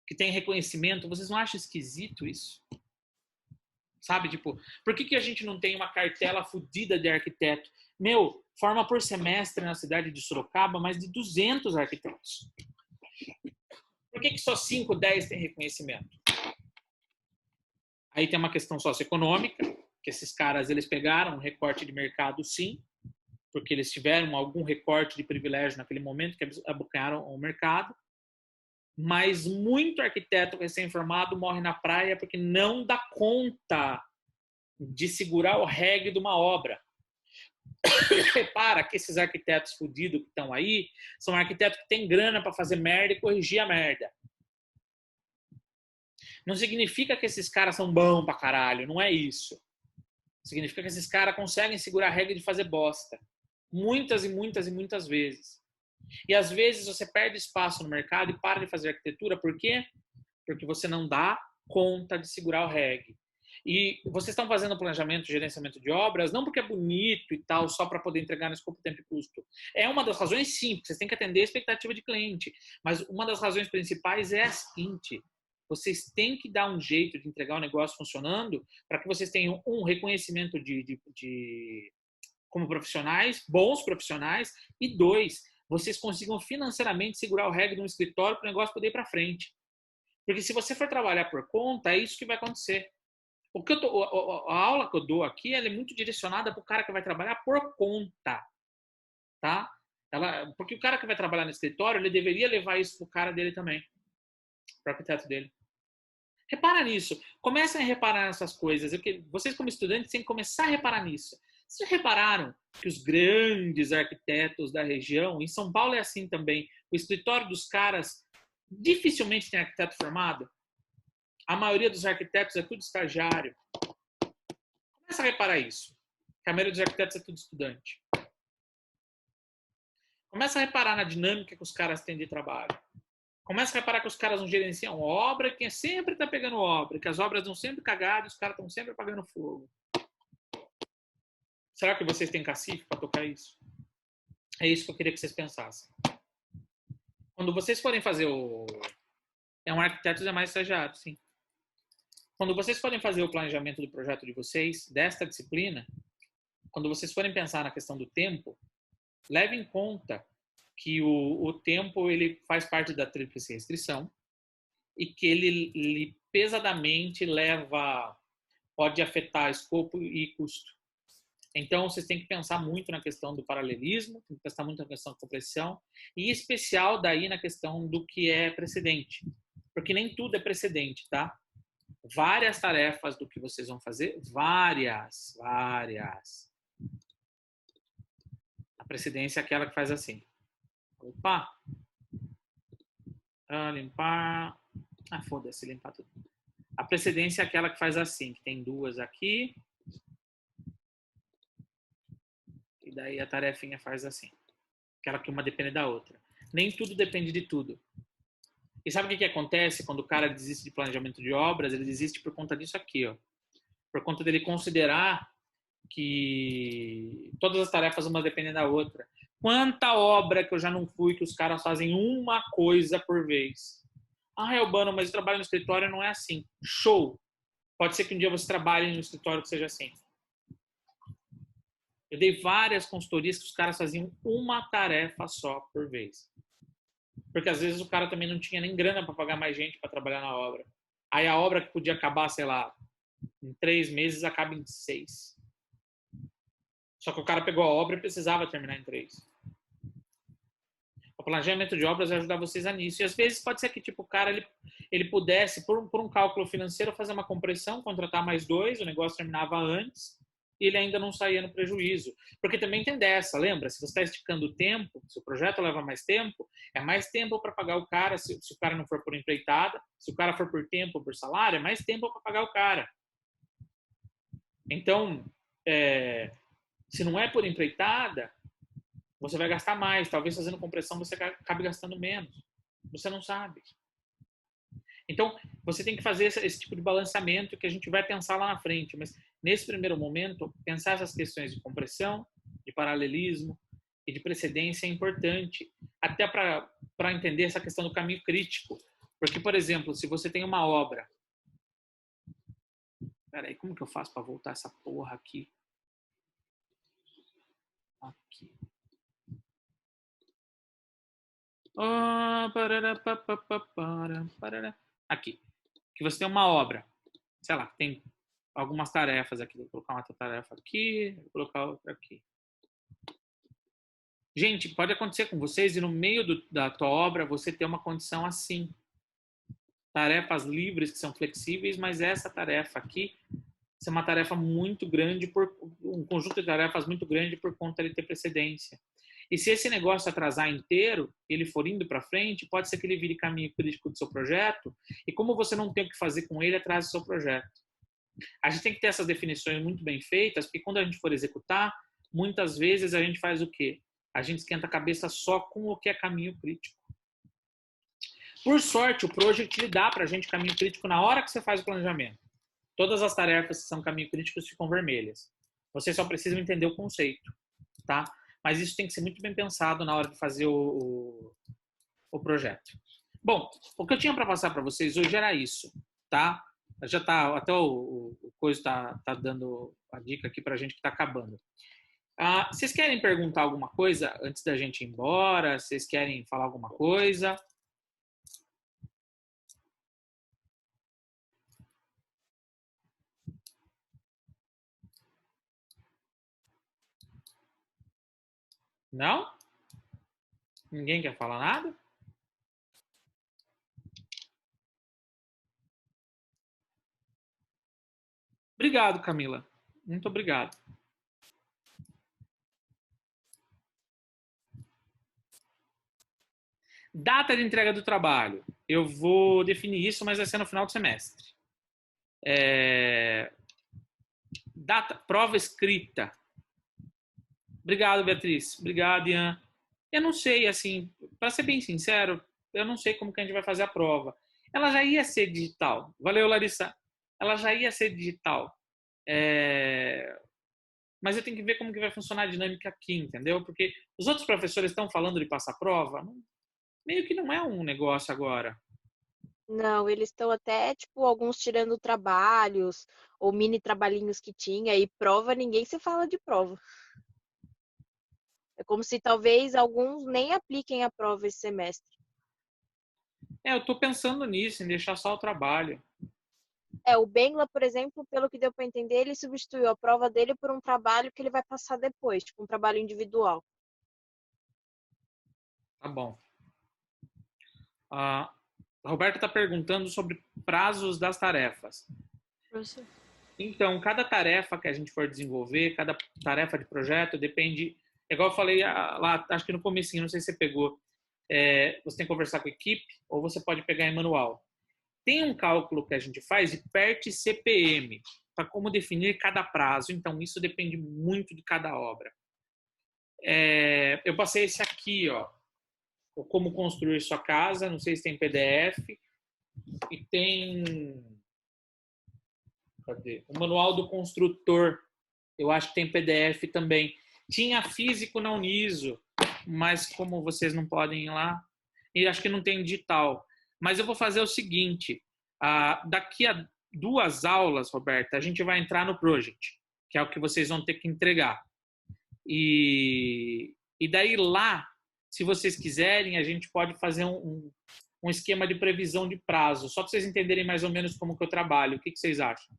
que tem reconhecimento, vocês não acham esquisito isso? Sabe, tipo, por que a gente não tem uma cartela fodida de arquiteto? Meu, forma por semestre na cidade de Sorocaba mais de 200 arquitetos. Por que só 5, 10 tem reconhecimento? Aí tem uma questão socioeconômica, que esses caras, eles pegaram um recorte de mercado, sim, porque eles tiveram algum recorte de privilégio naquele momento, que abocanharam o mercado, mas muito arquiteto recém-formado morre na praia porque não dá conta de segurar o reggae de uma obra. Repara que esses arquitetos fodidos que estão aí são arquitetos que têm grana para fazer merda e corrigir a merda. Não significa que esses caras são bons pra caralho, não é isso. Significa que esses caras conseguem segurar a regra de fazer bosta. Muitas e muitas e muitas vezes. E às vezes você perde espaço no mercado e para de fazer arquitetura. Por quê? Porque você não dá conta de segurar o reggae. E vocês estão fazendo planejamento, gerenciamento de obras, não porque é bonito e tal, só para poder entregar no escopo, tempo e custo. É uma das razões, sim, porque vocês têm que atender a expectativa de cliente. Mas uma das razões principais é a seguinte: vocês têm que dar um jeito de entregar o negócio funcionando para que vocês tenham um reconhecimento de como profissionais, bons profissionais, e 2, vocês consigam financeiramente segurar o reggae de um escritório para o negócio poder ir para frente. Porque se você for trabalhar por conta, é isso que vai acontecer. A aula que eu dou aqui, ela é muito direcionada para o cara que vai trabalhar por conta, tá? Porque o cara que vai trabalhar no escritório, ele deveria levar isso para o cara dele também, para o arquiteto dele. Repara nisso. Comecem a reparar nessas coisas. Vocês, como estudantes, têm que começar a reparar nisso. Vocês já repararam que os grandes arquitetos da região, em São Paulo é assim também, o escritório dos caras dificilmente tem arquiteto formado? A maioria dos arquitetos é tudo estagiário. Começa a reparar isso. Que a maioria dos arquitetos é tudo estudante. Começa a reparar na dinâmica que os caras têm de trabalho. Começa a reparar que os caras não gerenciam obra, que sempre está pegando obra, que as obras estão sempre cagadas, os caras estão sempre apagando fogo. Será que vocês têm cacife para tocar isso? É isso que eu queria que vocês pensassem. Quando vocês forem fazer É um arquiteto, é mais estagiário, sim. Quando vocês forem fazer o planejamento do projeto de vocês, desta disciplina, quando vocês forem pensar na questão do tempo, leve em conta que o tempo ele faz parte da tríplice restrição e que ele pesadamente pode afetar escopo e custo. Então, vocês têm que pensar muito na questão do paralelismo, tem que pensar muito na questão da compressão e, em especial, daí na questão do que é precedente. Porque nem tudo é precedente, tá? Várias tarefas do que vocês vão fazer, várias. A precedência é aquela que faz assim. Opa! Limpar. Foda-se, limpar tudo. A precedência é aquela que faz assim, que tem duas aqui. E daí a tarefinha faz assim. Aquela que uma depende da outra. Nem tudo depende de tudo. E sabe o que acontece quando o cara desiste de planejamento de obras? Ele desiste por conta disso aqui, ó. Por conta dele considerar que todas as tarefas uma dependem da outra. Quanta obra que eu já não fui que os caras fazem uma coisa por vez. Albano, mas o trabalho no escritório não é assim. Show! Pode ser que um dia você trabalhe no escritório que seja assim. Eu dei várias consultorias que os caras faziam uma tarefa só por vez. Porque às vezes o cara também não tinha nem grana para pagar mais gente para trabalhar na obra. Aí a obra que podia acabar, sei lá, em 3 meses, acaba em 6. Só que o cara pegou a obra e precisava terminar em 3. O planejamento de obras vai ajudar vocês a nisso. E às vezes pode ser que tipo, o cara ele pudesse, por um cálculo financeiro, fazer uma compressão, contratar mais 2, o negócio terminava antes, e ele ainda não saía no prejuízo. Porque também tem dessa, lembra? Se você está esticando o tempo, se o projeto leva mais tempo, é mais tempo para pagar o cara, se o cara não for por empreitada, se o cara for por tempo ou por salário, é mais tempo para pagar o cara. Então, se não é por empreitada, você vai gastar mais. Talvez fazendo compressão você acabe gastando menos. Você não sabe. Então, você tem que fazer esse tipo de balanceamento que a gente vai pensar lá na frente. Mas, nesse primeiro momento, pensar essas questões de compressão, de paralelismo e de precedência é importante. Até para entender essa questão do caminho crítico. Porque, por exemplo, se você tem uma obra... Peraí, como que eu faço para voltar essa porra aqui? Aqui. Aqui. Que você tem uma obra. Sei lá, tem algumas tarefas aqui. Vou colocar uma tarefa aqui, vou colocar outra aqui. Gente, pode acontecer com vocês e no meio da tua obra você ter uma condição assim. Tarefas livres que são flexíveis, mas essa tarefa aqui é uma tarefa muito grande, um conjunto de tarefas muito grande por conta de ter precedência. E se esse negócio atrasar inteiro, ele for indo para frente, pode ser que ele vire caminho crítico do seu projeto, e como você não tem o que fazer com ele, atrasa o seu projeto. A gente tem que ter essas definições muito bem feitas, porque quando a gente for executar, muitas vezes a gente faz o quê? A gente esquenta a cabeça só com o que é caminho crítico. Por sorte, o Project ele dá para a gente caminho crítico na hora que você faz o planejamento. Todas as tarefas que são caminho críticos ficam vermelhas. Você só precisa entender o conceito, tá? Mas isso tem que ser muito bem pensado na hora de fazer o projeto. Bom, o que eu tinha para passar para vocês hoje era isso, tá? Já tá, até o Coisa tá dando a dica aqui para a gente que está acabando. Vocês querem perguntar alguma coisa antes da gente ir embora? Vocês querem falar alguma coisa? Não? Ninguém quer falar nada? Obrigado, Camila. Muito obrigado. Data de entrega do trabalho. Eu vou definir isso, mas vai ser no final do semestre. Data, prova escrita. Obrigado, Beatriz. Obrigado, Ian. Eu não sei, assim, para ser bem sincero, eu não sei como que a gente vai fazer a prova. Ela já ia ser digital. Valeu, Larissa. Ela já ia ser digital. Mas eu tenho que ver como que vai funcionar a dinâmica aqui, entendeu? Porque os outros professores estão falando de passar prova, meio que não é um negócio agora. Não, eles estão até, tipo, alguns tirando trabalhos ou mini trabalhinhos que tinha, e prova, ninguém se fala de prova. É como se talvez alguns nem apliquem a prova esse semestre. Eu tô pensando nisso, em deixar só o trabalho. O Bengla, por exemplo, pelo que deu para entender, ele substituiu a prova dele por um trabalho que ele vai passar depois, tipo um trabalho individual. Tá bom. A Roberta está perguntando sobre prazos das tarefas. Professor. Então, cada tarefa que a gente for desenvolver, cada tarefa de projeto, depende... Igual eu falei lá, acho que no comecinho, não sei se você pegou. Você tem que conversar com a equipe ou você pode pegar em manual. Tem um cálculo que a gente faz de PERT e CPM, para como definir cada prazo. Então, isso depende muito de cada obra. Eu passei esse aqui, ó. Como construir sua casa, não sei se tem PDF. E tem... Cadê? O manual do construtor. Eu acho que tem PDF também. Tinha físico na Uniso, mas como vocês não podem ir lá, e acho que não tem digital. Mas eu vou fazer o seguinte, daqui a 2 aulas, Roberta, a gente vai entrar no Project, que é o que vocês vão ter que entregar. E daí lá, se vocês quiserem, a gente pode fazer um esquema de previsão de prazo, só para vocês entenderem mais ou menos como que eu trabalho. O que vocês acham?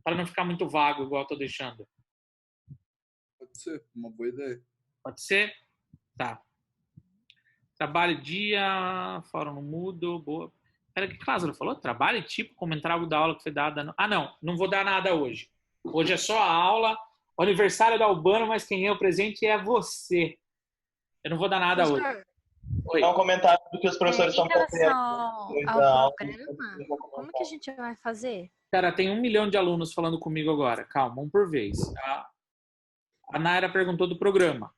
Para não ficar muito vago, igual eu estou deixando. Pode ser, uma boa ideia. Pode ser? Tá. Trabalho dia, fórum no Moodle, boa. Pera, que Lázaro falou? Trabalho tipo, comentar algo da aula que foi dada. Não vou dar nada hoje. Hoje é só a aula, o aniversário da Albano, mas quem é o presente é você. Eu não vou dar nada hoje. É um comentário do que os professores estão fazendo. Em relação ao programa, como que a gente vai fazer? Cara, tem 1 milhão de alunos falando comigo agora. Calma, um por vez. A Naira perguntou do programa.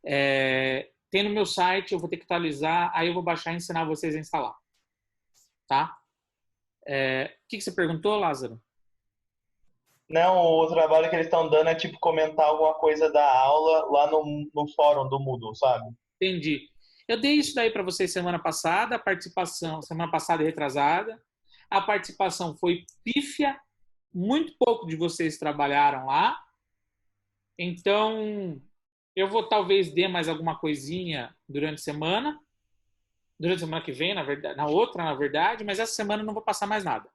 Tem no meu site, eu vou ter que atualizar, aí eu vou baixar e ensinar vocês a instalar. Tá? O que você perguntou, Lázaro? Não, o trabalho que eles estão dando é tipo comentar alguma coisa da aula lá no fórum do Moodle, sabe? Entendi. Eu dei isso daí para vocês semana passada, a participação, semana passada e retrasada. A participação foi pífia, muito pouco de vocês trabalharam lá. Então, eu vou talvez dar mais alguma coisinha durante a semana que vem, na verdade, na verdade, mas essa semana eu não vou passar mais nada.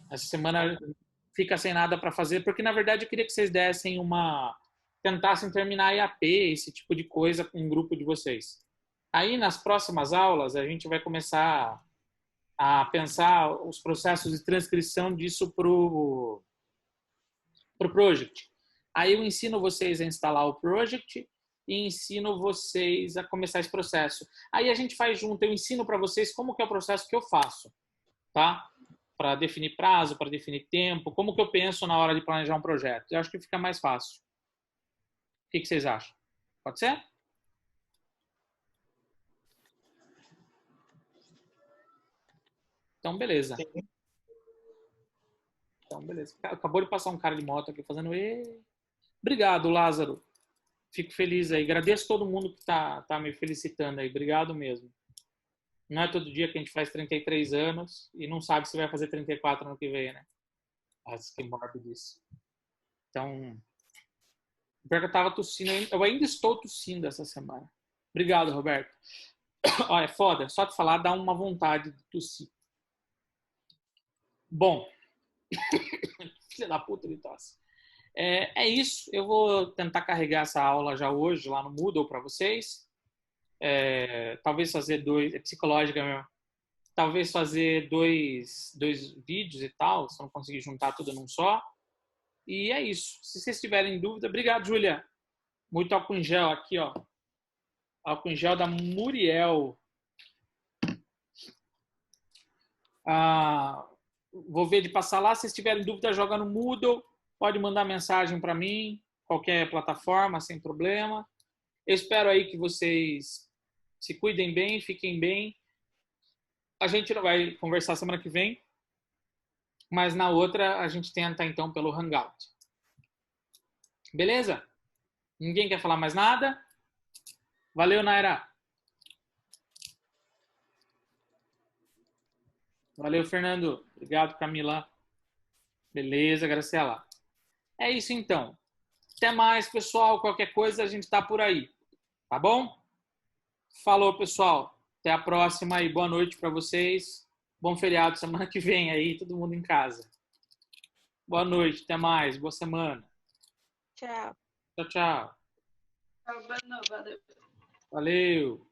Essa semana fica sem nada para fazer, porque na verdade eu queria que vocês tentassem terminar a IAP, esse tipo de coisa com um grupo de vocês. Aí nas próximas aulas a gente vai começar a pensar os processos de transcrição disso pro Project. Aí eu ensino vocês a instalar o Project e ensino vocês a começar esse processo. Aí a gente faz junto, eu ensino para vocês como que é o processo que eu faço, tá? Para definir prazo, para definir tempo, como que eu penso na hora de planejar um projeto. Eu acho que fica mais fácil. O que vocês acham? Pode ser? Então, beleza. Sim. Então, beleza. Acabou de passar um cara de moto aqui fazendo... Obrigado, Lázaro. Fico feliz aí. Agradeço todo mundo que tá me felicitando aí. Obrigado mesmo. Não é todo dia que a gente faz 33 anos e não sabe se vai fazer 34 ano que vem, né? Acho que mórbido isso. Então, Pior que eu tava tossindo, eu ainda estou tossindo essa semana. Obrigado, Roberto. Olha, é foda, só te falar dá uma vontade de tossir. Bom, filha da puta de tosse. É isso, eu vou tentar carregar essa aula já hoje lá no Moodle para vocês. Talvez fazer 2, é psicológica mesmo. Talvez fazer dois vídeos e tal, se eu não conseguir juntar tudo num só. E é isso. Se vocês tiverem dúvida, obrigado, Júlia. Muito álcool em gel aqui, ó. Álcool em gel da Muriel. Vou ver de passar lá. Se vocês tiverem dúvida, joga no Moodle. Pode mandar mensagem para mim, qualquer plataforma, sem problema. Eu espero aí que vocês se cuidem bem, fiquem bem. A gente não vai conversar semana que vem, mas na outra a gente tenta então pelo Hangout. Beleza? Ninguém quer falar mais nada? Valeu, Naira. Valeu, Fernando. Obrigado, Camila. Beleza, Graciela. É isso então. Até mais, pessoal. Qualquer coisa a gente tá por aí. Tá bom? Falou, pessoal. Até a próxima e boa noite para vocês. Bom feriado semana que vem aí, todo mundo em casa. Boa noite, até mais. Boa semana. Tchau. Tchau, tchau. Valeu. Valeu.